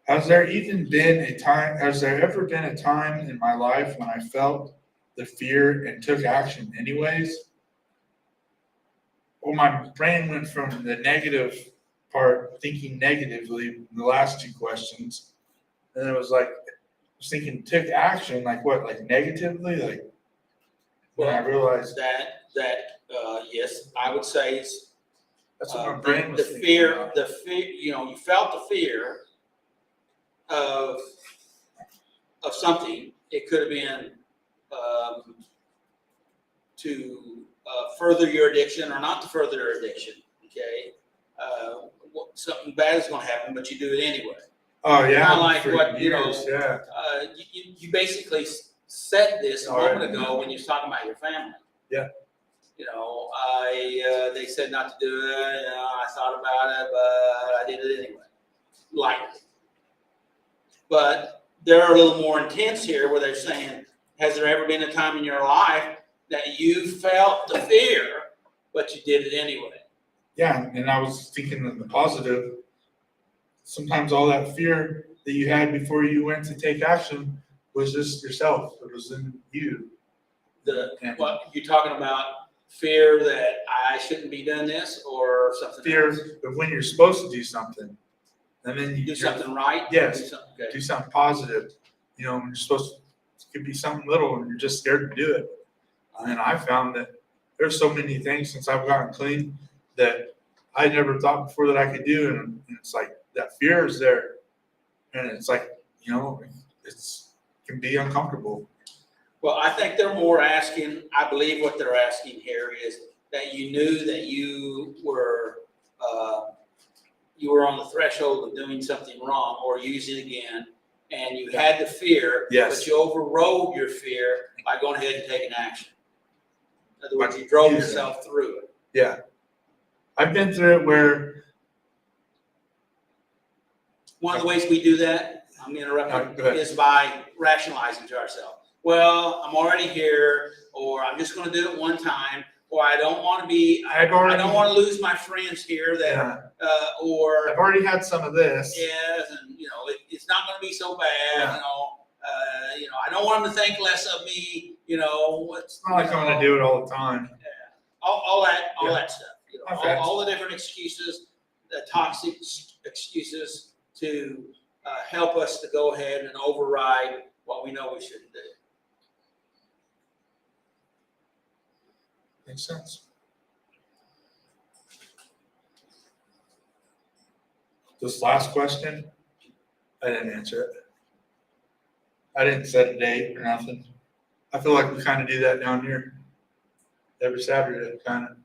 Has there ever been a time in my life when I felt the fear and took action anyways? Well, my brain went from the negative part, thinking negatively, in the last 2 questions. And it was like, I was thinking, took action, like what, like negatively? Like, when I realized Yes, I would say it's, that's what my brain was the thinking fear, about. you know, you felt the fear of something. It could have been, to further your addiction or not to further your addiction, okay? Something bad is gonna happen, but you do it anyway. Oh, yeah. Kinda like for what, you know, years, yeah. You basically said this a moment Alright. ago when you was talking about your family. Yeah. You know, they said not to do it, you know, I thought about it, but I did it anyway, lightly. But they're a little more intense here where they're saying, has there ever been a time in your life that you felt the fear, but you did it anyway? Yeah, and I was thinking of the positive. Sometimes all that fear that you had before you went to take action was just yourself. It was in you. And What, you talking about fear that I shouldn't be doing this or something fear else? of when you're supposed to do something. And then you Do something right? Yes. Do something good. do something positive. You know, when you're supposed to, it could be something little and you're just scared to do it. And I found that there's so many things since I've gotten clean that I never thought before that I could do. And it's like that fear is there. And it's like, you know, it can be uncomfortable. Well, I think they're more asking, I believe what they're asking here is that you knew that you were on the threshold of doing something wrong or using again, and you had the fear, Yes. but you overrode your fear by going ahead and taking action. In other words, But- you drove yeah. yourself through it. Yeah. I've been through it where, One of the ways we do that, I'm Go interrupting, ahead. is by rationalizing to ourselves. Well, I'm already here, or I'm just gonna do it one time, or I don't wanna be, I don't wanna lose my friends here that, yeah, or, I've already had some of this. yes, and, you know, it's not gonna be so bad, Yeah. you know, I don't want them to think less of me, you know, what's. It's not like I'm gonna do it all the time. All that Yeah. stuff, you know, Okay. all the different excuses, the toxic excuses to help us to go ahead and override what we know we shouldn't do. Makes sense. This last question, I didn't answer it. I didn't set a date or nothing. I feel like we kind of do that down here. Every Saturday, kind of.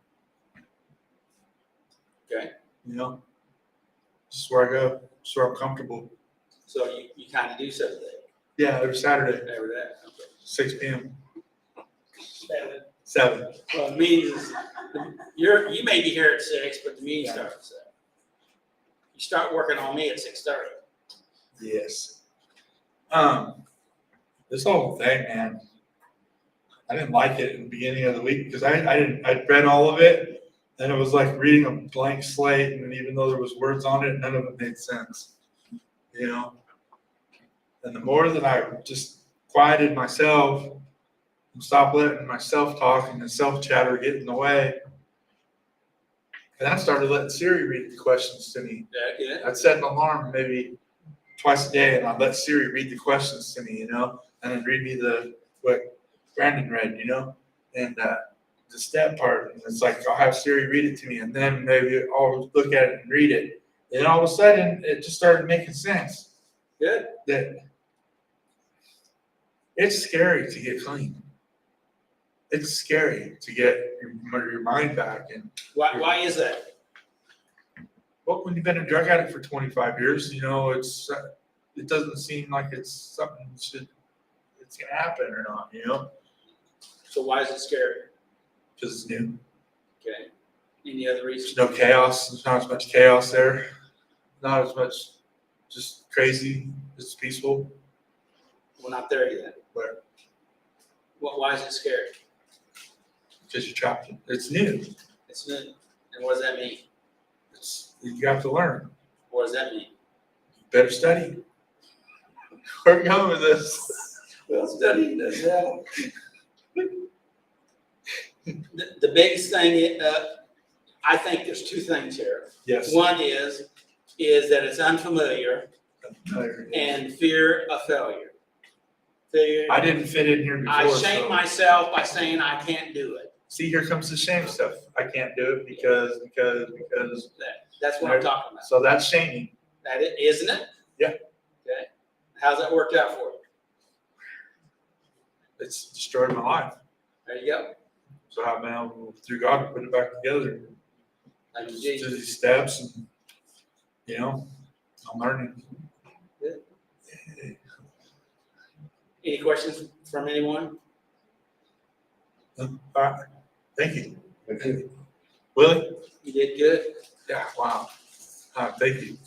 Okay. You know? This is where I go, this is where I'm comfortable. So you kind of do set a date, Yeah, every Saturday, whatever that, okay. 6 p.m., 7. 7. Well, the meetings, you may be here at 6, but the meeting Yeah. starts at 7. You start working on me at 6:30. Yes. This whole thing, man, I didn't like it in the beginning of the week because I read all of it and it was like reading a blank slate, and even though there was words on it, none of it made sense. You know? And the more that I just quieted myself and stopped letting my self-talk and the self-chatter get in the way, and I started letting Siri read the questions to me. Yeah, I'd set an alarm maybe twice a day, and I'd let Siri read the questions to me, and then read me what Brandon read, and the step part. And it's like I'll have Siri read it to me, and then maybe I'll look at it and read it. And all of a sudden, it just started making sense good. that it's scary to get clean. It's scary to get your mind back. And Why is that? well, when you've been a drug addict for 25 years, it doesn't seem like it's something it's gonna happen or not, So why is it scary? because it's new. Okay. Any other There's reason? no chaos. There's not as much chaos there. Not as much just crazy. It's peaceful. We're not there yet. Where Why is it scary? because you're trapped. It's new. It's new. And what does that mean? You have to learn. What does that mean? You better study. Where are we going with this? Well, studying this, yeah. The biggest thing, I think there's two things here. Yes. One is that it's unfamiliar and fear of failure. Failure. I didn't fit in here before. I shame so- myself by saying I can't do it. See, here comes the shame stuff. I can't do it because. That's what I'm talking about. So that's shaming. That it, isn't it? Yeah. Okay. How's that worked out for you? It's destroyed my life. There you go. So I've been able, through God, to put it back together. Thank you, Do Jesus. these steps and, I'm learning. Any questions from anyone? All right. Thank you. Willie? You did good. Yeah, wow. Thank you.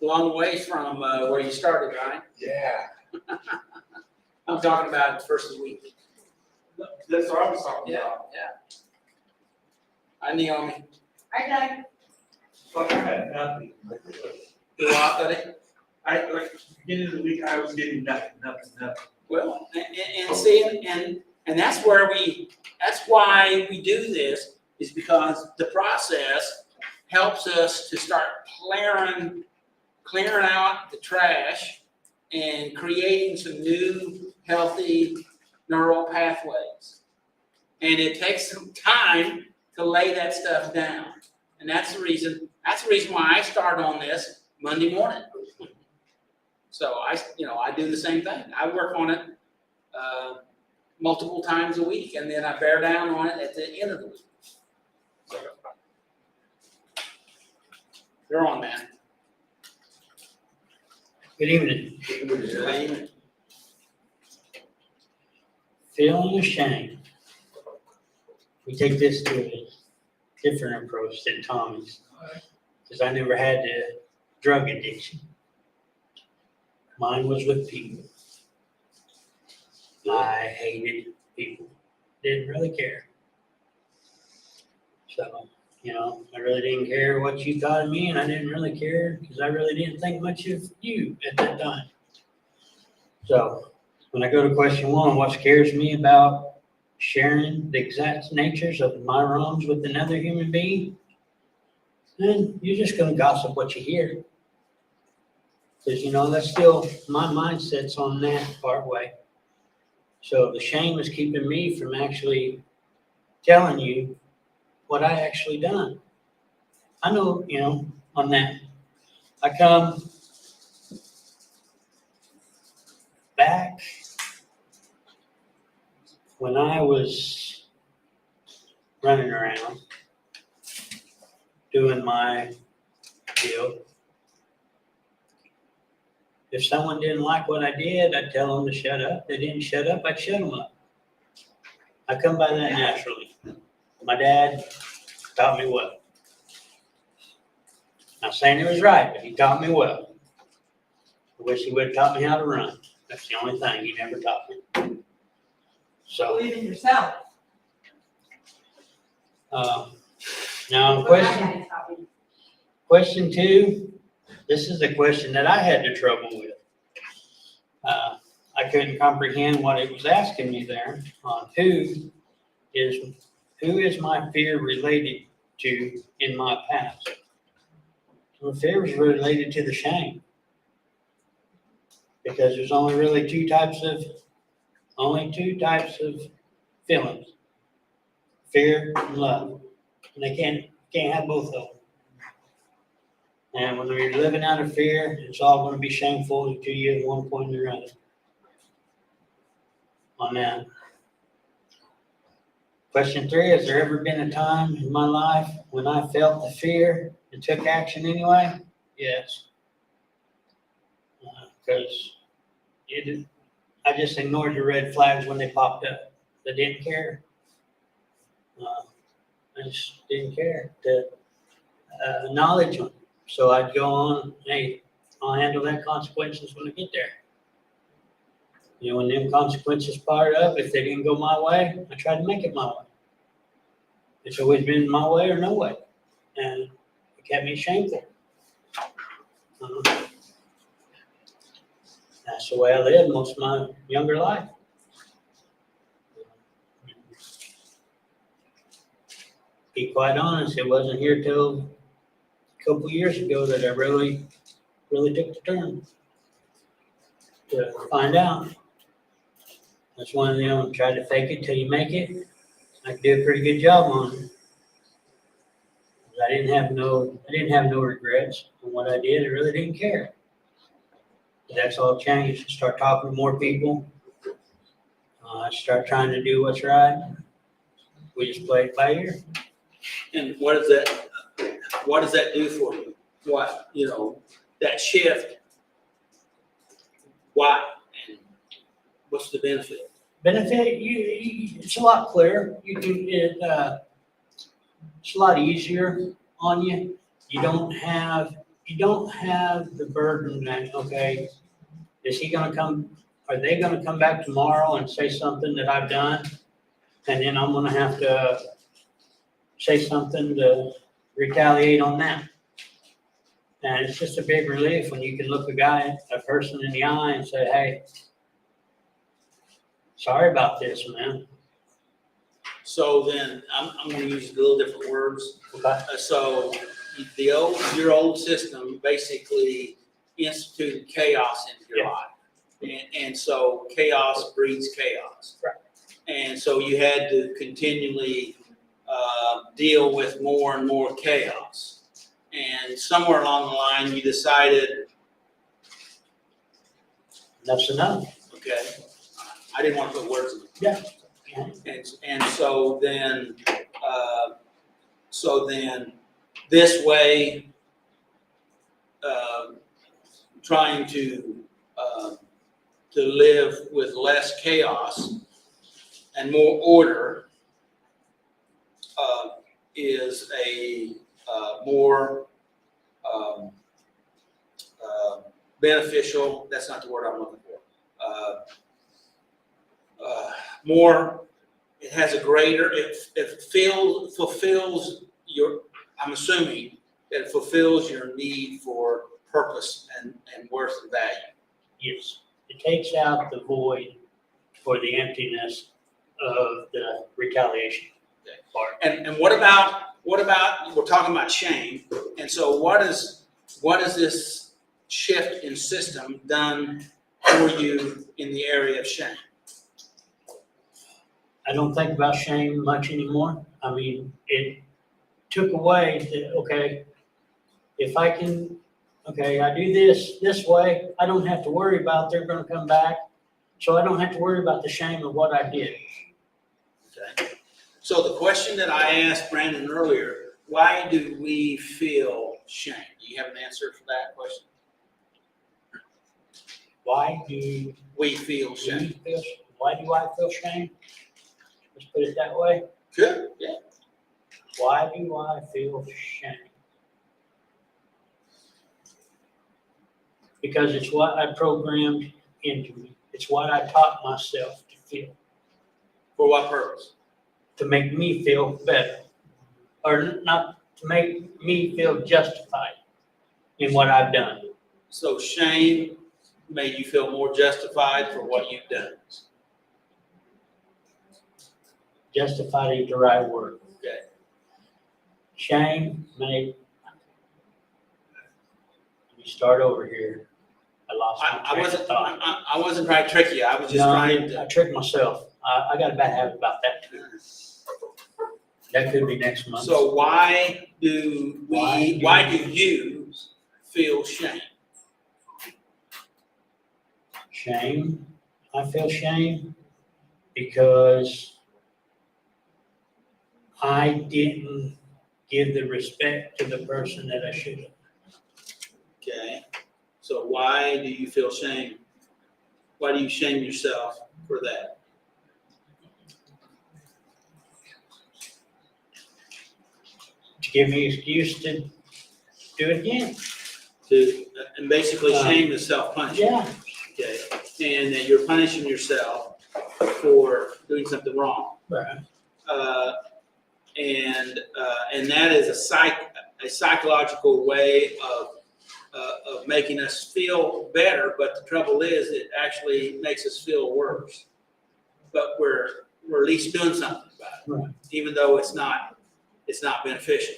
Long ways from where you started, right? Yeah. I'm talking about the first of the week. That's what I was talking Yeah. Hi, Naomi. Hi, Doug. Like I had nothing. You want buddy? Beginning of the week, I was getting nothing. Well, and see, and that's why we do this, is because the process helps us to start clearing out the trash and creating some new, healthy neural pathways. And it takes some time to lay that stuff down. And that's the reason why I start on this Monday morning. So I do the same thing. I work on it multiple times a week, and then I bear down on it at the end of the week. So, you're on, man. Good evening. Amen. Feeling ashamed. We take this to a different approach than Tommy's, because I never had the drug addiction. Mine was with people. I hated people. Didn't really care. So, I really didn't care what you thought of me, and I didn't really care because I really didn't think much of you at that time. So, when I go to question one, what scares me about sharing the exact natures of my wrongs with another human being? Then you're just gonna gossip what you hear. Because, that's still, my mindset's on that part way. So the shame is keeping me from actually telling you what I actually done. I know, on that. I come back when I was running around doing my deal. If someone didn't like what I did, I'd tell them to shut up. They didn't shut up, I'd shut them up. I come by that naturally. My dad taught me well. Not saying it was right, but he taught me well. I wish he would have taught me how to run. That's the only thing he never taught me. So, Believe in yourself. now What my daddy taught me. question two, this is a question that I had the trouble with. I couldn't comprehend what it was asking me there on who is my fear related to in my past. Well, the fear was related to the shame. Because there's only really two types of feelings. Fear and love. And they can't have both of them. And when you're living out of fear, it's all gonna be shameful to you at one point or another. On that. Question 3, has there ever been a time in my life when I felt the fear and took action anyway? Yes. Because I just ignored the red flags when they popped up. I didn't care. I just didn't care to acknowledge them. So I'd go on, hey, I'll handle that consequences when I get there. You know, when them consequences fired up, if they didn't go my way, I tried to make it my way. It's always been my way or no way. And it kept me shameful. That's the way I lived most of my younger life. Be quite honest, it wasn't here till a couple years ago that I really took the turn to find out. That's one of them, try to fake it till you make it. I did a pretty good job on it. I didn't have no regrets on what I did. I really didn't care. That's all changed. Start talking to more people. Start trying to do what's right. We just play it by ear. And what does that do for you? What, that shift? Why? And what's the benefit? Benefit, it's a lot clearer. It's a lot easier on you. You don't have the burden that, okay, are they gonna come back tomorrow and say something that I've done? And then I'm gonna have to say something to retaliate on that. And it's just a big relief when you can look a person in the eye and say, hey, sorry about this, man. So then, I'm gonna use a little different words. Okay. So your old system basically instituted chaos into your Yeah. life. And so chaos breeds chaos. Right. And so you had to continually deal with more and more chaos. And somewhere along the line, you decided, Enough's enough. okay, I didn't want to put words in it. Yeah. And so then, this way, trying to live with less chaos and more order is a more beneficial, that's not the word I'm looking for. It has a greater, it fulfills your, I'm assuming that it fulfills your need for purpose and worth and value. Yes. It takes out the void or the emptiness of the retaliation part. And what about, we're talking about shame, and so what is this shift in system done for you in the area of shame? I don't think about shame much anymore. I mean, it took away the, okay, if I can, okay, I do this way, I don't have to worry about they're gonna come back. So I don't have to worry about the shame of what I did. Okay. So the question that I asked Brandon earlier, why do we feel shame? Do you have an answer for that question? Why do We feel shame. why do I feel shame? Let's put it that way. Good, yeah. Why do I feel shame? Because it's what I programmed into me. It's what I taught myself to feel, For what purpose? to make me feel better. Or not to make me feel justified in what I've done. So shame made you feel more justified for what you've done? Justified ain't the right word. Okay. Shame made. Let me start over here. I lost my I train of wasn't, thought. I wasn't trying to trick you. I was just No, trying I to. tricked myself. I got a bad habit about that too. That could be next month. So why do Why you feel shame? Shame. I feel shame because I didn't give the respect to the person that I should have. Okay, so why do you feel shame? Why do you shame yourself for that? To give me an excuse to do it again. And basically shame is self-punishment. Yeah. Okay, and that you're punishing yourself for doing something wrong. Right. And that is a psychological way of making us feel better, but the trouble is, it actually makes us feel worse. But we're at least doing something about it, Right. even though it's not beneficial,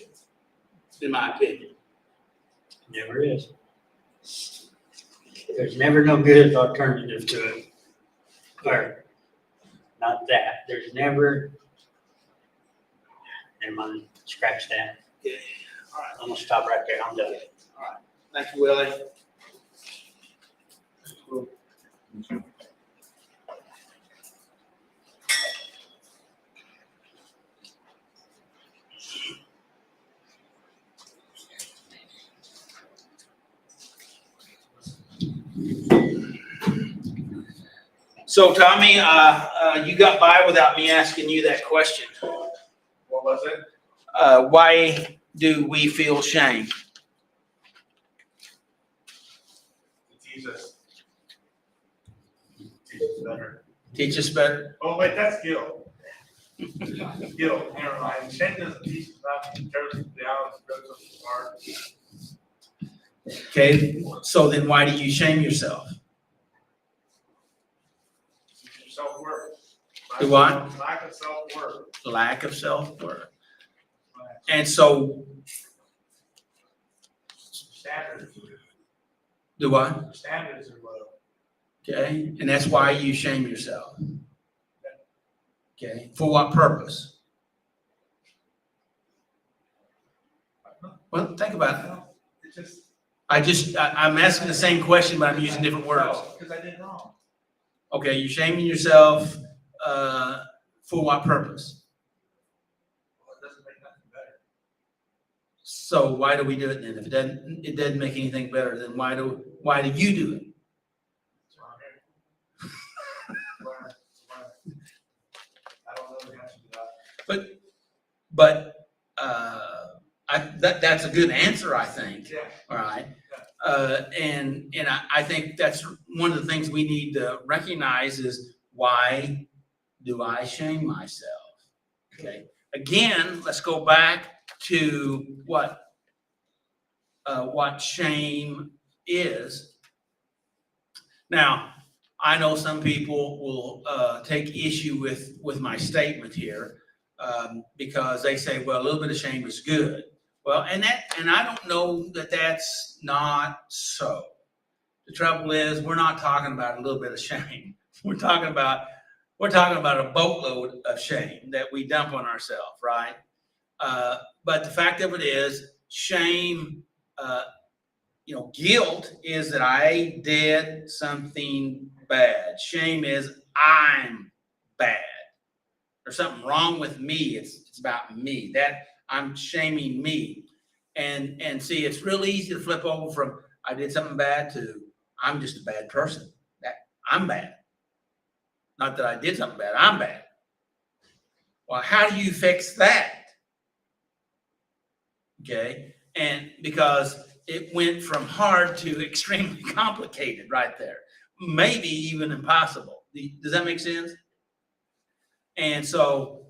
in my opinion. Never is. There's never no good alternative to it. Or, not that. There's never. Never mind. Scratch that. Okay, all right. I'm gonna stop right there. I'm done. Thank you, Willie. So Tommy, you got by without me asking you that question. What was it? Why do we feel shame? Jesus. Jesus better. Teach us better. Oh, wait, that's guilt. Guilt, never mind. Shame doesn't teach us nothing. It tears us down, it breaks us apart. Okay, so then why do you shame yourself? Self-worth. Do what? Lack of self-worth. Lack of self-worth. And so, Standards. do what? Standards are low. Okay, and that's why you shame yourself. Okay, for what purpose? Well, think about it. It's just. I'm asking the same question, but I'm using different words. Because I did wrong. Okay, you're shaming yourself, for what purpose? Well, it doesn't make nothing better. So why do we do it then? If it doesn't make anything better, then why do you do it? That's why I'm here. Learn. I don't know the answer to that. But that's a good answer, I think. Yeah. All right. And I think that's one of the things we need to recognize is, why do I shame myself? Okay. Again, let's go back to what shame is. Now, I know some people will take issue with my statement here, because they say, well, a little bit of shame is good. Well, and I don't know that that's not so. The trouble is, we're not talking about a little bit of shame. We're talking about a boatload of shame that we dump on ourselves, right? But the fact of it is, shame, guilt is that I did something bad. Shame is I'm bad. There's something wrong with me. It's about me. That I'm shaming me. And see, it's real easy to flip over from I did something bad to I'm just a bad person. That I'm bad. Not that I did something bad, I'm bad. Well, how do you fix that? Okay, and because it went from hard to extremely complicated right there. Maybe even impossible. Does that make sense? And so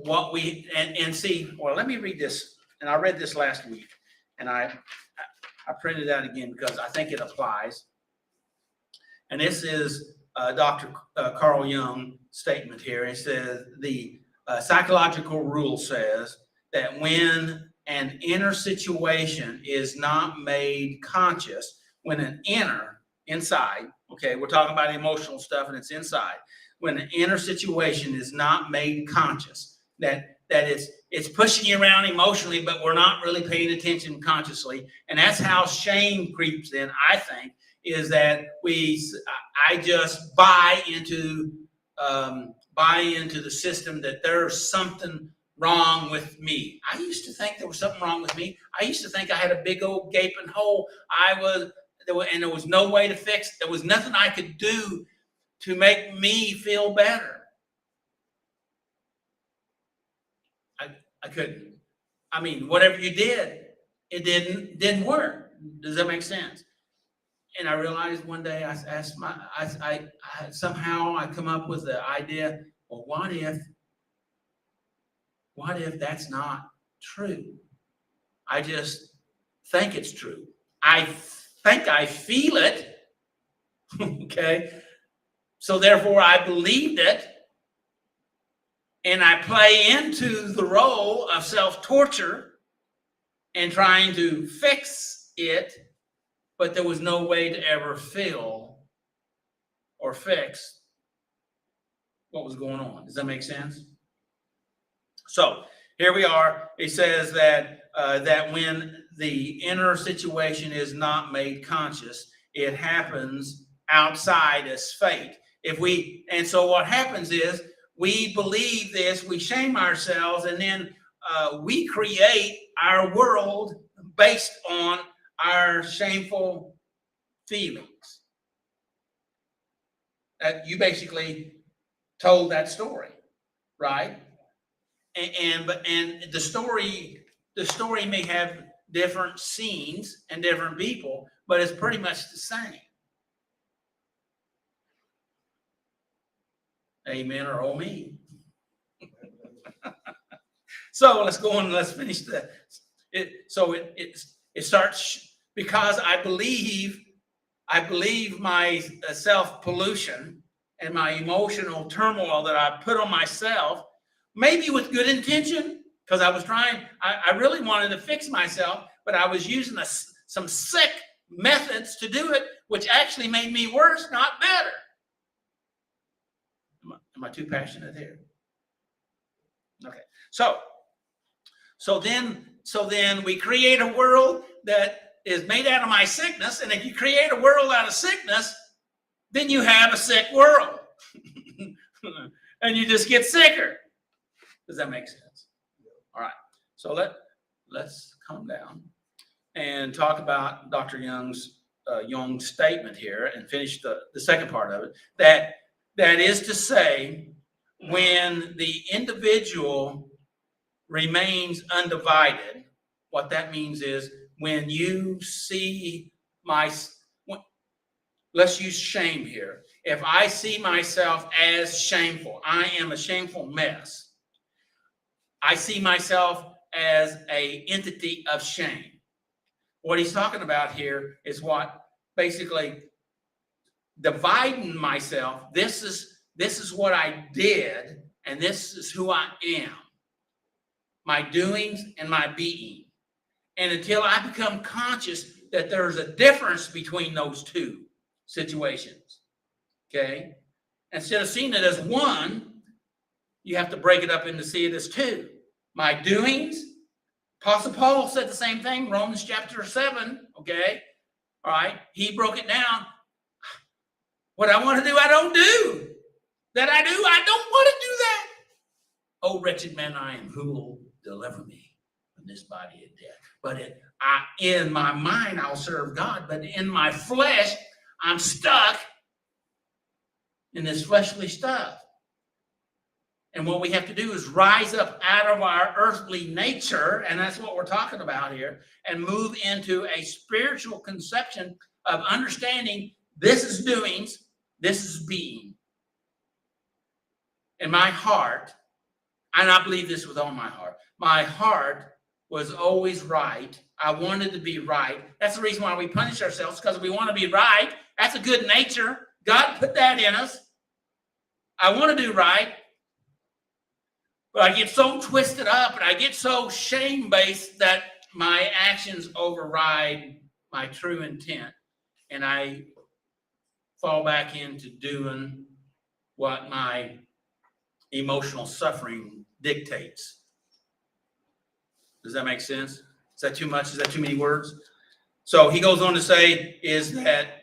what we, and see, well, let me read this. And I read this last week, and I printed it out again because I think it applies. And this is Dr. Carl Jung statement here. It says the psychological rule says that when an inner situation is not made conscious, when an inner, inside, okay, we're talking about emotional stuff and it's inside, when an inner situation is not made conscious, that it's pushing you around emotionally, but we're not really paying attention consciously. And that's how shame creeps in, I think, is that I just buy into the system that there's something wrong with me. I used to think there was something wrong with me. I used to think I had a big old gaping hole. And there was no way to fix it. There was nothing I could do to make me feel better. I couldn't. I mean, whatever you did, it didn't work. Does that make sense? And I realized one day somehow I come up with the idea, well, what if that's not true? I just think it's true. I think I feel it. Okay. So therefore I believed it. And I play into the role of self-torture and trying to fix it, but there was no way to ever feel or fix what was going on. Does that make sense? So here we are. It says that that when the inner situation is not made conscious, it happens outside as fate. And so what happens is we believe this, we shame ourselves, and then we create our world based on our shameful feelings. You basically told that story, right? And the story may have different scenes and different people, but it's pretty much the same. Amen or oh me. So let's go on. Let's finish it starts because I believe my self-pollution and my emotional turmoil that I put on myself, maybe with good intention, because I really wanted to fix myself, but I was using some sick methods to do it, which actually made me worse, not better. Am I too passionate here? Okay. So then we create a world that is made out of my sickness. And if you create a world out of sickness, then you have a sick world. And you just get sicker. Does that make sense? All right. So let's calm down and talk about Dr. Jung's statement here and finish the second part of it. That is to say, when the individual remains undivided, what that means is when you see let's use shame here. If I see myself as shameful, I am a shameful mess. I see myself as an entity of shame. What he's talking about here is what basically dividing myself. This is what I did, and this is who I am. My doings and my being. And until I become conscious that there's a difference between those two situations, okay? Instead of seeing it as one, you have to break it up into see it as two. My doings, Apostle Paul said the same thing, Romans chapter 7, okay? All right, he broke it down. What I want to do, I don't do. That I do, I don't want to do that. Oh, wretched man I am, who will deliver me from this body of death? But in my mind, I'll serve God. But in my flesh, I'm stuck in this fleshly stuff. And what we have to do is rise up out of our earthly nature, and that's what we're talking about here, and move into a spiritual conception of understanding this is doings, this is being. In my heart, and I believe this with all my heart was always right. I wanted to be right. That's the reason why we punish ourselves, because we want to be right. That's a good nature. God put that in us. I want to do right. But I get so twisted up and I get so shame-based that my actions override my true intent. And I fall back into doing what my emotional suffering dictates. Does that make sense? Is that too much? Is that too many words? So he goes on to say is that,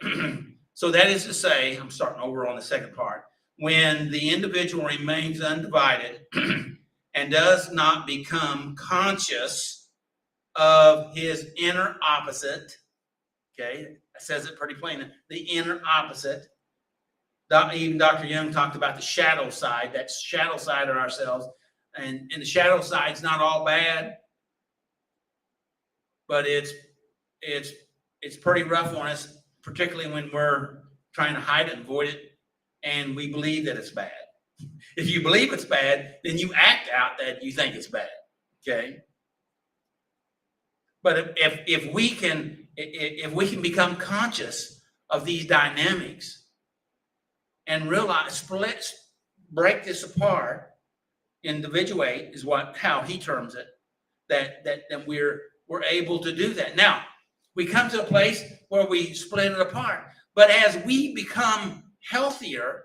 so that is to say, I'm starting over on the second part, when the individual remains undivided and does not become conscious of his inner opposite, okay, it says it pretty plain, the inner opposite. Even Dr. Young talked about the shadow side, that shadow side of ourselves. And the shadow side's not all bad, but it's pretty rough on us, particularly when we're trying to hide it and avoid it, and we believe that it's bad. If you believe it's bad, then you act out that you think it's bad, okay? But if we can become conscious of these dynamics and realize, break this apart, individuate is how he terms it, that we're able to do that. Now, we come to a place where we split it apart. But as we become healthier,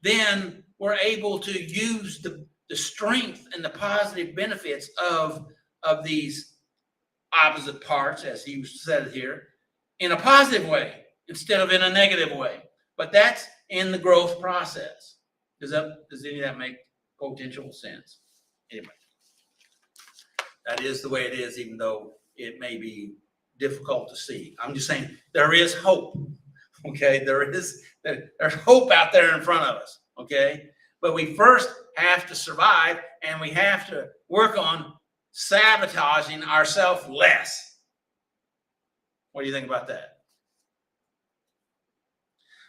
then we're able to use the strength and the positive benefits of these opposite parts, as he said here, in a positive way instead of in a negative way. But that's in the growth process. Does any of that make potential sense? Anyway, that is the way it is, even though it may be difficult to see. I'm just saying there is hope. Okay, there's hope out there in front of us. Okay, but we first have to survive, and we have to work on sabotaging ourselves less. What do you think about that?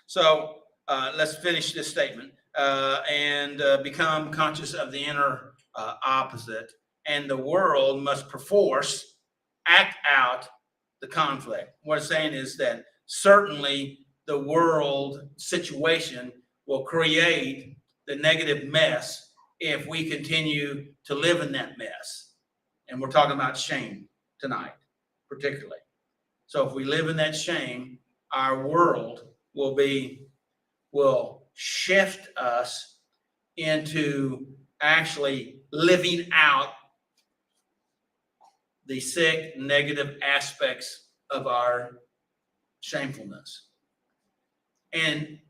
So let's finish this statement and become conscious of the inner opposite, and the world must perforce act out the conflict. What it's saying is that certainly the world situation will create the negative mess if we continue to live in that mess. And we're talking about shame tonight, particularly. So if we live in that shame, our world will shift us into actually living out the sick, negative aspects of our shamefulness. And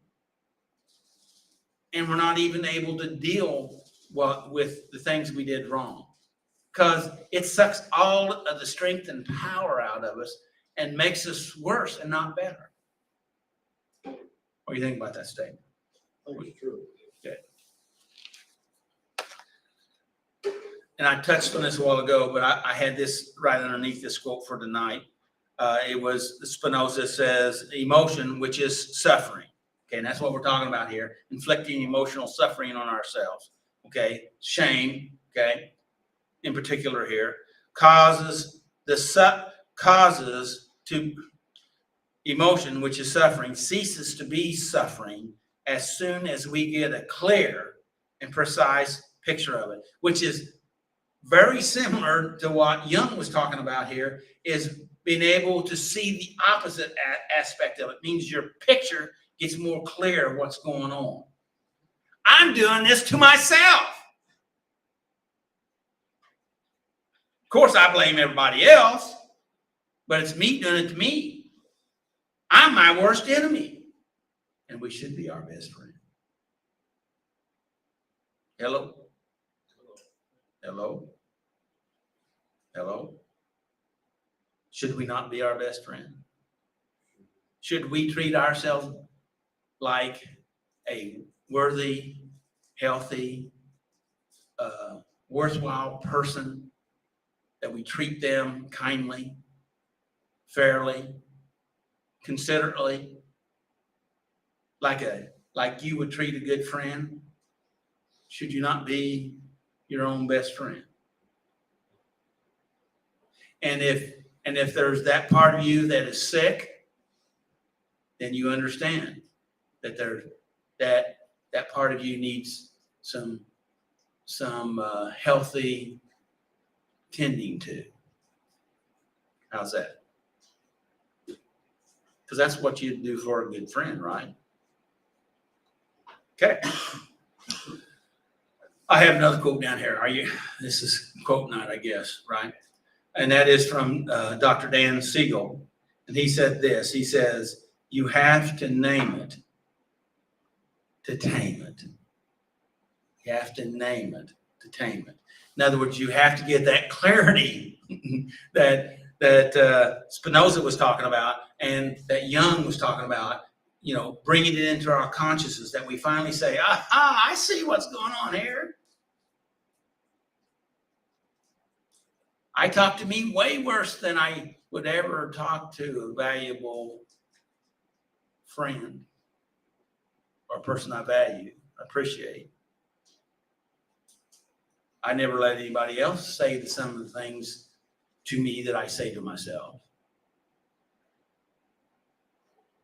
we're not even able to deal with the things we did wrong, because it sucks all of the strength and power out of us and makes us worse and not better. What do you think about that statement? I think it's true. And I touched on this a while ago, but I had this right underneath this quote for tonight. It was Spinoza says, emotion, which is suffering. Okay, and that's what we're talking about here, inflicting emotional suffering on ourselves. Okay, shame, okay, in particular here, causes to emotion, which is suffering, ceases to be suffering as soon as we get a clear and precise picture of it, which is very similar to what Young was talking about here, is being able to see the opposite aspect of it. It means your picture gets more clear what's going on. I'm doing this to myself. Of course, I blame everybody else, but it's me doing it to me. I'm my worst enemy, and we should be our best friend. Hello? Hello? Hello? Should we not be our best friend? Should we treat ourselves like a worthy, healthy, worthwhile person, that we treat them kindly, fairly, considerately, like you would treat a good friend? Should you not be your own best friend? And if there's that part of you that is sick, then you understand that part of you needs some healthy tending to. How's that? Because that's what you'd do for a good friend, right? Okay. I have another quote down here. This is quote night, I guess, right? And that is from Dr. Dan Siegel. And he said this, he says, you have to name it to tame it. You have to name it to tame it. In other words, you have to get that clarity that Spinoza was talking about and that Jung was talking about, bringing it into our consciousness, that we finally say, aha, I see what's going on here. I talk to me way worse than I would ever talk to a valuable friend or a person I value, appreciate. I never let anybody else say some of the things to me that I say to myself.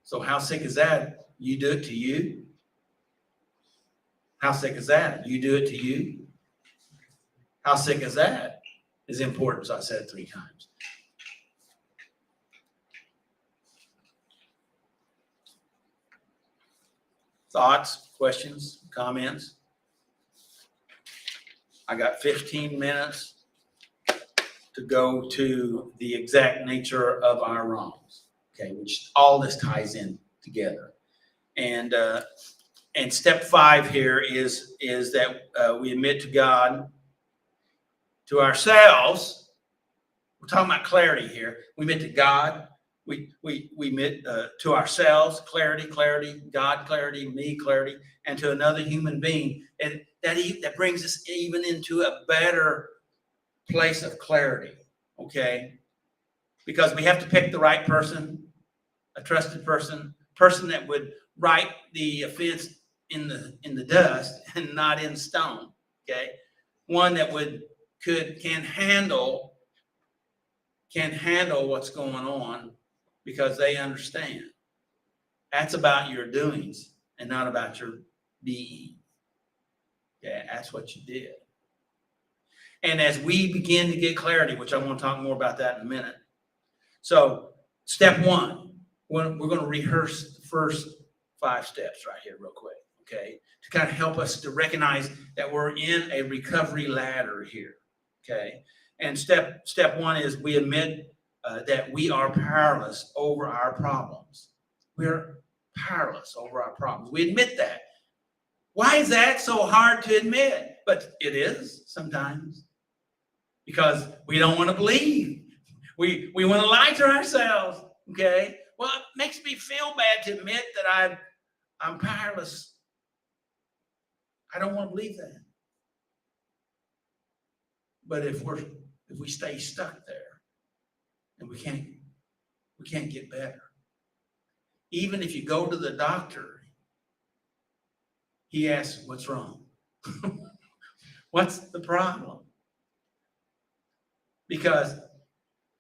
So how sick is that? You do it to you? How sick is that? You do it to you? How sick is that? Is important, as I said 3 times. Thoughts, questions, comments? I got 15 minutes to go to the exact nature of our wrongs, okay, which all this ties in together. And step 5 here is that we admit to God, to ourselves. We're talking about clarity here. We admit to God. We admit to ourselves, clarity, God, clarity, me, clarity, and to another human being. And that brings us even into a better place of clarity, okay? Because we have to pick the right person, a trusted person that would write the offense in the dust and not in stone, okay? One that can handle what's going on because they understand. That's about your doings and not about your being. Yeah, that's what you did. And as we begin to get clarity, which I want to talk more about that in a minute. So step 1, we're going to rehearse the first 5 steps right here real quick, okay? To kind of help us to recognize that we're in a recovery ladder here, okay? And step 1 is we admit that we are powerless over our problems. We're powerless over our problems. We admit that. Why is that so hard to admit? But it is sometimes. Because we don't want to believe. We want to lie to ourselves, okay? Well, it makes me feel bad to admit that I'm powerless. I don't want to believe that. But if we stay stuck there and we can't get better. Even if you go to the doctor, he asks, what's wrong? What's the problem? Because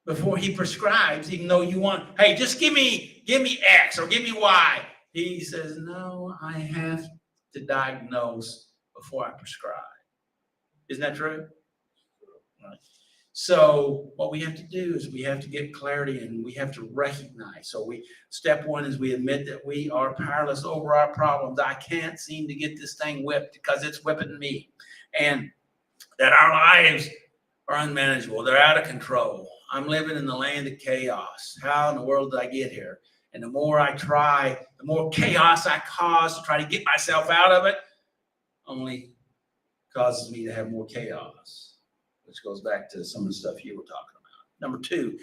before he prescribes, even though you want, hey, just give me X or give me Y, he says, no, I have to diagnose before I prescribe. Isn't that true? Right. So what we have to do is we have to get clarity and we have to recognize. So step 1 is we admit that we are powerless over our problems. I can't seem to get this thing whipped because it's whipping me. And that our lives are unmanageable. They're out of control. I'm living in the land of chaos. How in the world did I get here? And the more I try, the more chaos I cause to try to get myself out of it, only causes me to have more chaos, which goes back to some of the stuff you were talking about. Number 2,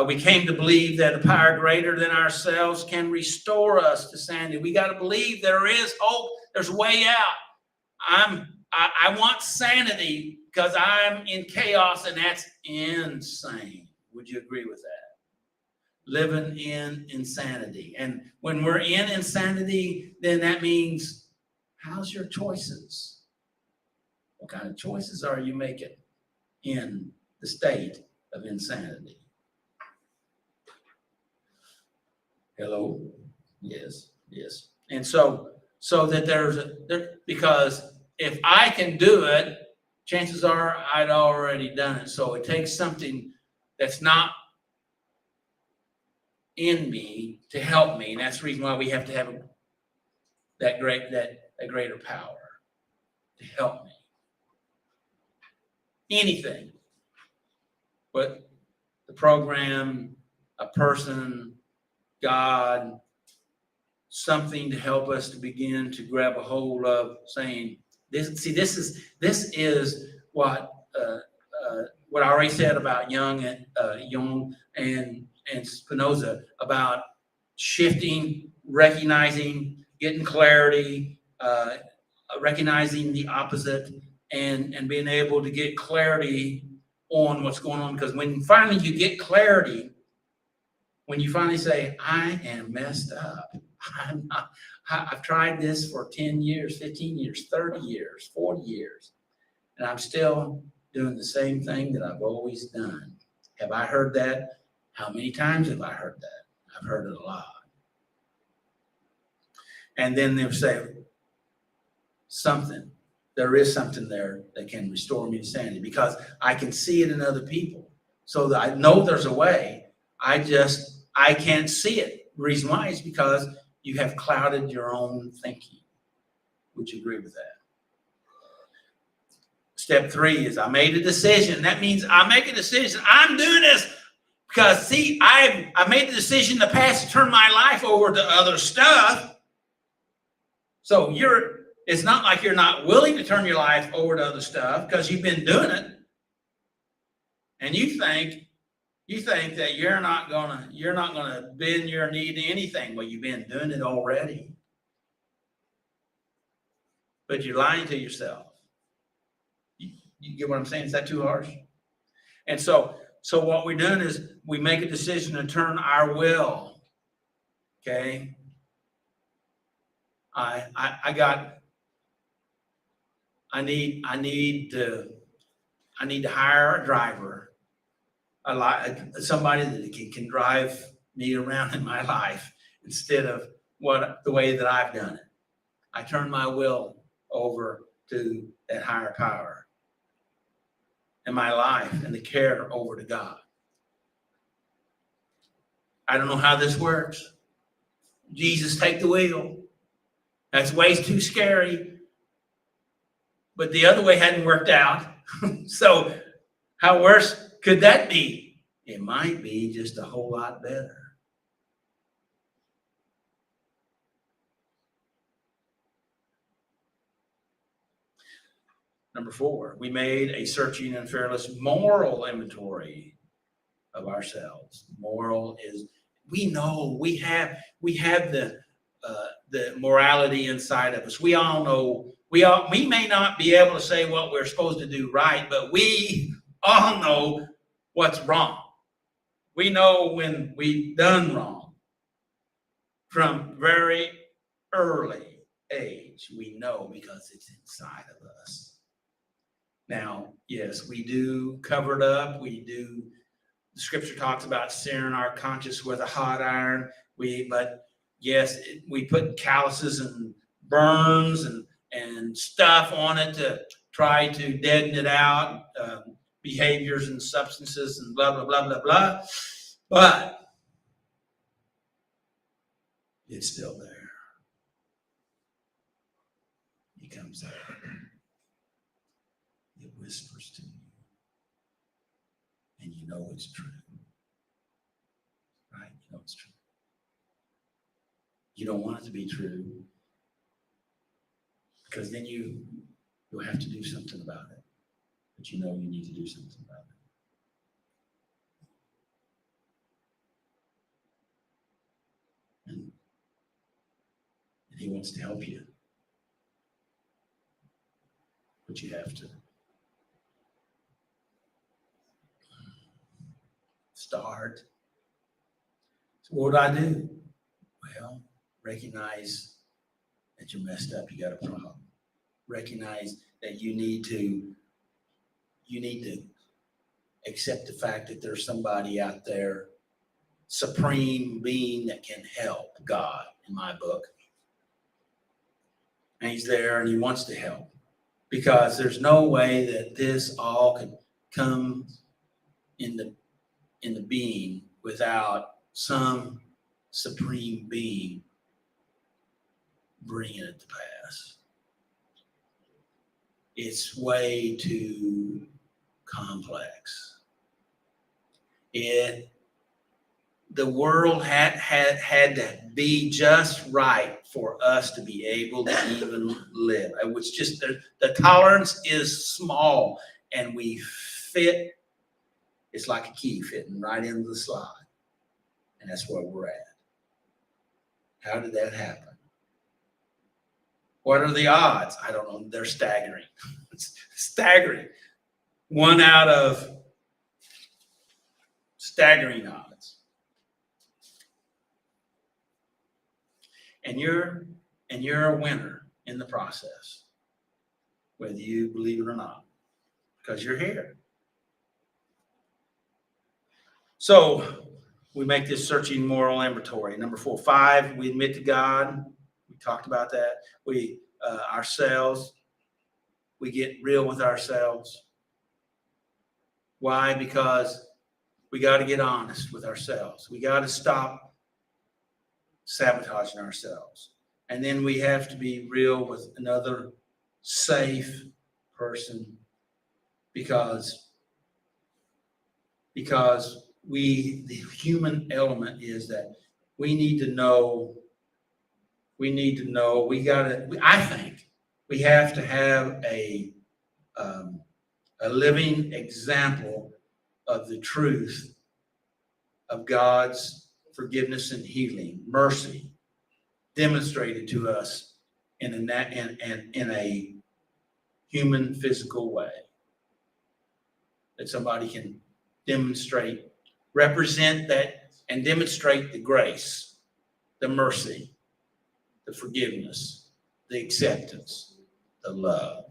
we came to believe that a power greater than ourselves can restore us to sanity. We got to believe there is hope. There's a way out. I want sanity because I'm in chaos, and that's insane. Would you agree with that? Living in insanity. And when we're in insanity, then that means, how's your choices? What kind of choices are you making in the state of insanity? Hello? Yes. And so that because if I can do it, chances are I'd already done it. So it takes something that's not in me to help me. And that's the reason why we have to have that greater power to help me. Anything. But the program, a person, God, something to help us to begin to grab a hold of, saying, this is what I already said about Jung and Spinoza about shifting, recognizing, getting clarity, recognizing the opposite, and being able to get clarity on what's going on. Because when finally you get clarity, when you finally say, I am messed up, I've tried this for 10 years, 15 years, 30 years, 40 years, and I'm still doing the same thing that I've always done. Have I heard that? How many times have I heard that? I've heard it a lot. And then they'll say, there is something there that can restore me to sanity, because I can see it in other people. So that I know there's a way. I can't see it. The reason why is because you have clouded your own thinking. Would you agree with that? Step 3 is I made a decision. That means I make a decision. I'm doing this because, see, I made the decision in the past to turn my life over to other stuff. So it's not like you're not willing to turn your life over to other stuff, because you've been doing it. And you think that you're not gonna bend your knee to anything. Well, you've been doing it already. But you're lying to yourself. You get what I'm saying? Is that too harsh? And so what we're doing is we make a decision to turn our will. Okay. I need to hire a driver, somebody that can drive me around in my life instead of the way that I've done it. I turn my will over to that higher power, and my life and the care over to God. I don't know how this works. Jesus, take the wheel. That's way too scary. But the other way hadn't worked out. So how worse could that be? It might be just a whole lot better. Number 4, we made a searching and fearless moral inventory of ourselves. Moral is, we know we have the morality inside of us. We all know, we may not be able to say what we're supposed to do right, but we all know what's wrong. We know when we've done wrong. From very early age, we know because it's inside of us. Now, yes, we do cover it up. The scripture talks about searing our conscience with a hot iron. But yes, we put calluses and burns and stuff on it to try to deaden it out, behaviors and substances and blah, blah, blah, blah, blah. But it's still there. It comes out. It whispers to you. And you know it's true. Right? You know it's true. You don't want it to be true, because then you'll have to do something about it. But you know you need to do something about it. And he wants to help you. But you have to start. So what do I do? Well, recognize that you're messed up. You got a problem. Recognize that you need to accept the fact that there's somebody out there, supreme being, that can help. God, in my book, And he's there and he wants to help. Because there's no way that this all could come in the being without some supreme being bringing it to pass. It's way too complex. The world had to be just right for us to be able to even live. It was just the tolerance is small, and we fit. It's like a key fitting right into the slot, and that's where we're at. How did that happen? What are the odds? I don't know. They're staggering. It's staggering. One out of staggering odds. And you're a winner in the process, whether you believe it or not, because you're here. So we make this searching moral inventory. Number 4, 5, we admit to God. We talked about that. We ourselves, we get real with ourselves. Why? Because we got to get honest with ourselves. We got to stop sabotaging ourselves. And then we have to be real with another safe person because the human element is that we need to know, I think we have to have a living example of the truth of God's forgiveness and healing, mercy, demonstrated to us in a human physical way. That somebody can demonstrate, represent that, and demonstrate the grace, the mercy, the forgiveness, the acceptance, the love.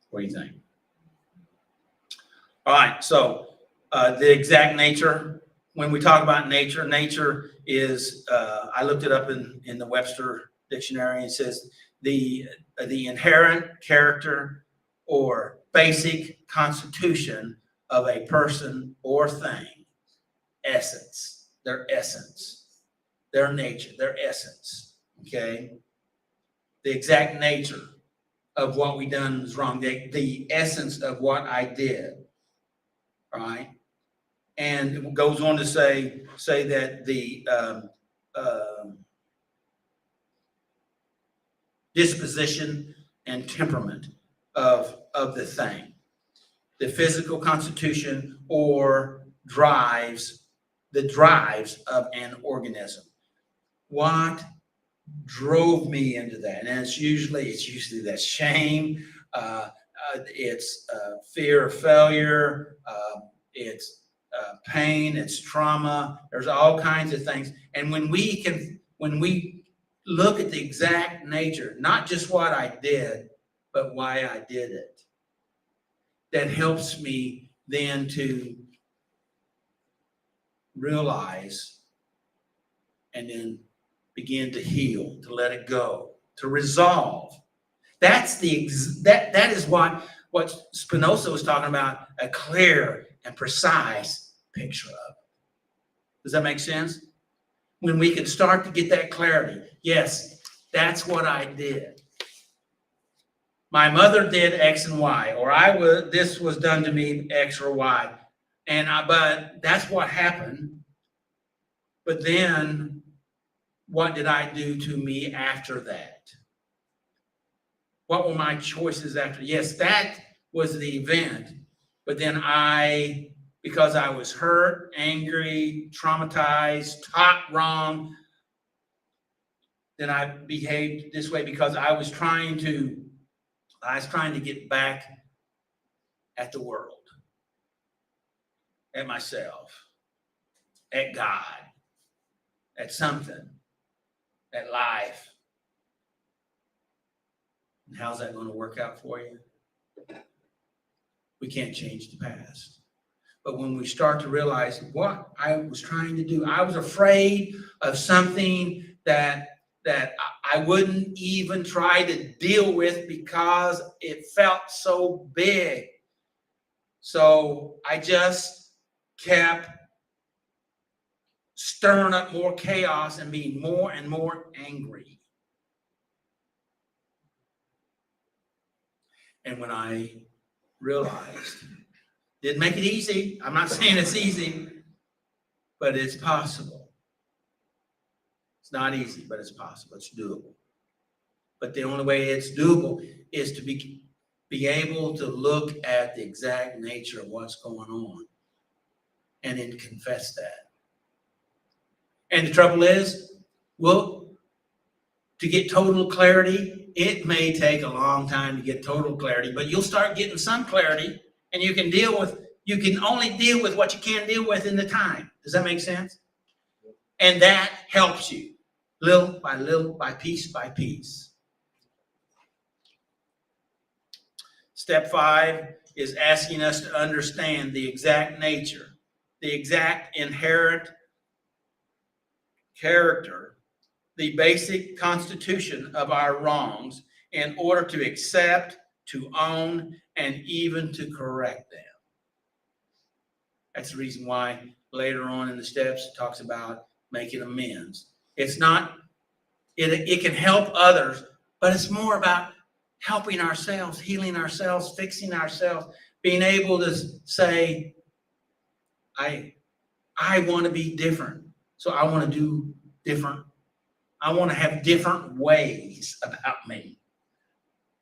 What do you think? All right, so the exact nature, when we talk about nature, nature is, I looked it up in the Webster Dictionary. It says the inherent character or basic constitution of a person or thing, essence, their nature, their essence, okay? The exact nature of what we done is wrong, the essence of what I did, right? And it goes on to say that the disposition and temperament of the thing, the physical constitution or the drives of an organism. What drove me into that? And it's usually that shame, it's fear of failure, it's pain, it's trauma. There's all kinds of things. And when we look at the exact nature, not just what I did, but why I did it, that helps me then to realize and then begin to heal, to let it go, to resolve. That is what Spinoza was talking about, a clear and precise picture of. Does that make sense? When we can start to get that clarity, yes, that's what I did. My mother did X and Y, or this was done to me X or Y, but that's what happened. But then, what did I do to me after that? What were my choices after? Yes, that was the event. But then because I was hurt, angry, traumatized, taught wrong, then I behaved this way because I was trying to get back at the world, at myself, at God, at something, at life. And how's that going to work out for you? We can't change the past. But when we start to realize what I was trying to do, I was afraid of something that that I wouldn't even try to deal with because it felt so big. So I just kept stirring up more chaos and being more and more angry. And when I realized, didn't make it easy. I'm not saying it's easy, but it's possible. It's not easy, but it's possible. It's doable. But the only way it's doable is to be able to look at the exact nature of what's going on and then confess that. And the trouble is, well, to get total clarity, it may take a long time to get total clarity, but you'll start getting some clarity, and you can only deal with what you can deal with in the time. Does that make sense? And that helps you little, by piece by piece. Step 5 is asking us to understand the exact nature, the exact inherent character, the basic constitution of our wrongs in order to accept, to own, and even to correct them. That's the reason why later on in the steps it talks about making amends. It's not, it can help others, but it's more about helping ourselves, healing ourselves, fixing ourselves, being able to say, I want to be different. So I want to do different. I want to have different ways about me.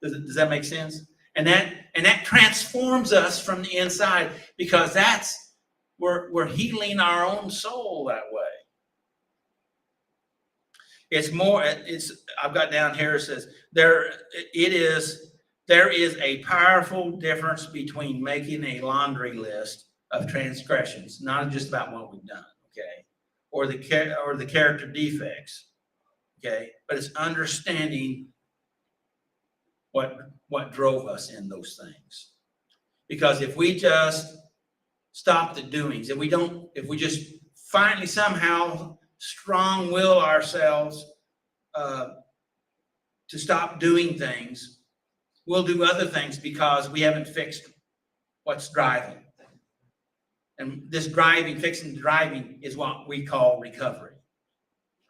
Does that make sense? And that transforms us from the inside, because we're healing our own soul that way. I've got down here, it says, there is a powerful difference between making a laundry list of transgressions, not just about what we've done, okay, or the character defects, okay, but it's understanding what drove us in those things. Because if we just stop the doings, if we just finally somehow strong will ourselves to stop doing things, we'll do other things because we haven't fixed what's driving. And this fixing the driving is what we call recovery.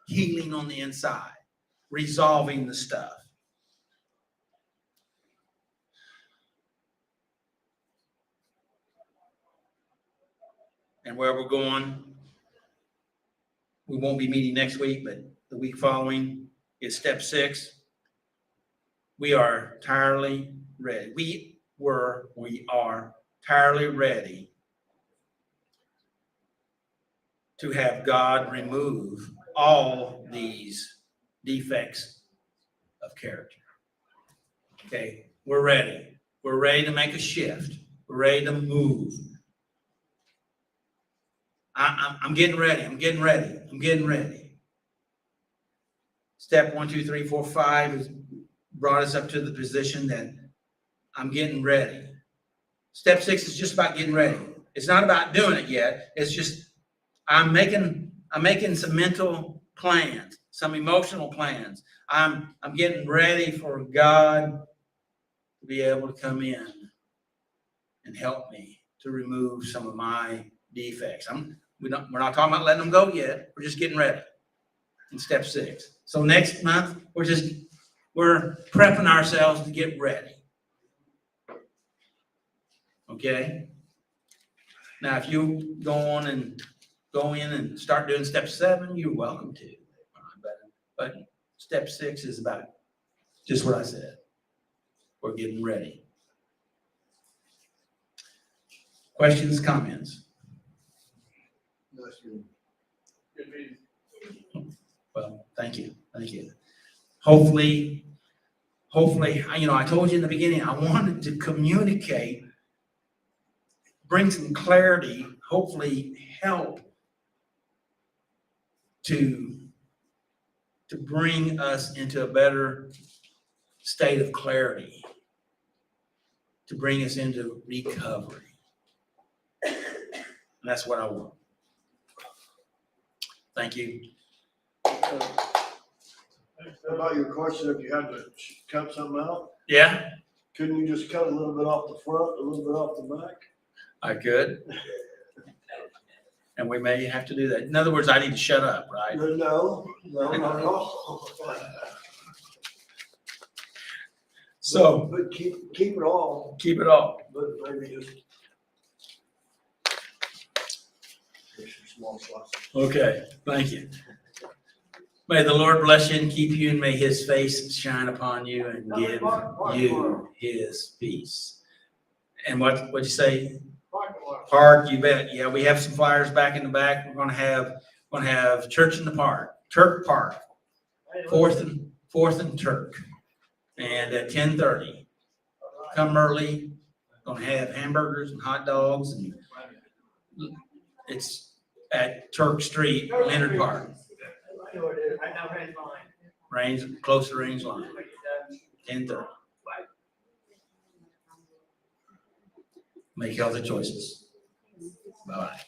Healing on the inside, resolving the stuff. And where we're going, we won't be meeting next week, but the week following is step 6. We are entirely ready. We are entirely ready to have God remove all these defects of character. Okay, we're ready. We're ready to make a shift. We're ready to move. I'm getting ready. I'm getting ready. I'm getting ready. Step 1, 2, 3, 4, 5 has brought us up to the position that I'm getting ready. Step 6 is just about getting ready. It's not about doing it yet. It's just I'm making some mental plans, some emotional plans. I'm getting ready for God to be able to come in and help me to remove some of my defects. We're not talking about letting them go yet. We're just getting ready in step 6. So next month, we're prepping ourselves to get ready. Okay? Now, if you go in and start doing step 7, you're welcome to. But step 6 is about just what I said. We're getting ready. Questions, comments? Well, thank you. Thank you. Hopefully, I told you in the beginning, I wanted to communicate, bring some clarity, hopefully help to bring us into a better state of clarity, to bring us into recovery. And that's what I want. Thank you. About your question, if you had to cut something out, Yeah, couldn't you just cut a little bit off the front, a little bit off the back? I could. And we may have to do that. In other words, I need to shut up, right? No, not at all. So But keep it all, keep it all. but maybe just. There's some small slices. Okay, thank you. May the Lord bless you and keep you, and may his face shine upon you and give you his peace. And what'd you say? Park, you bet. Yeah, we have some flyers back in the back. We're gonna have Church in the Park, Turk Park, Fourth and Turk. And at 10:30, come early. Gonna have hamburgers and hot dogs, and it's at Turk Street, Leonard Park. I know what it is, right now, Range Line. Close to Range Line, 10:30. Make healthy choices. Bye-bye.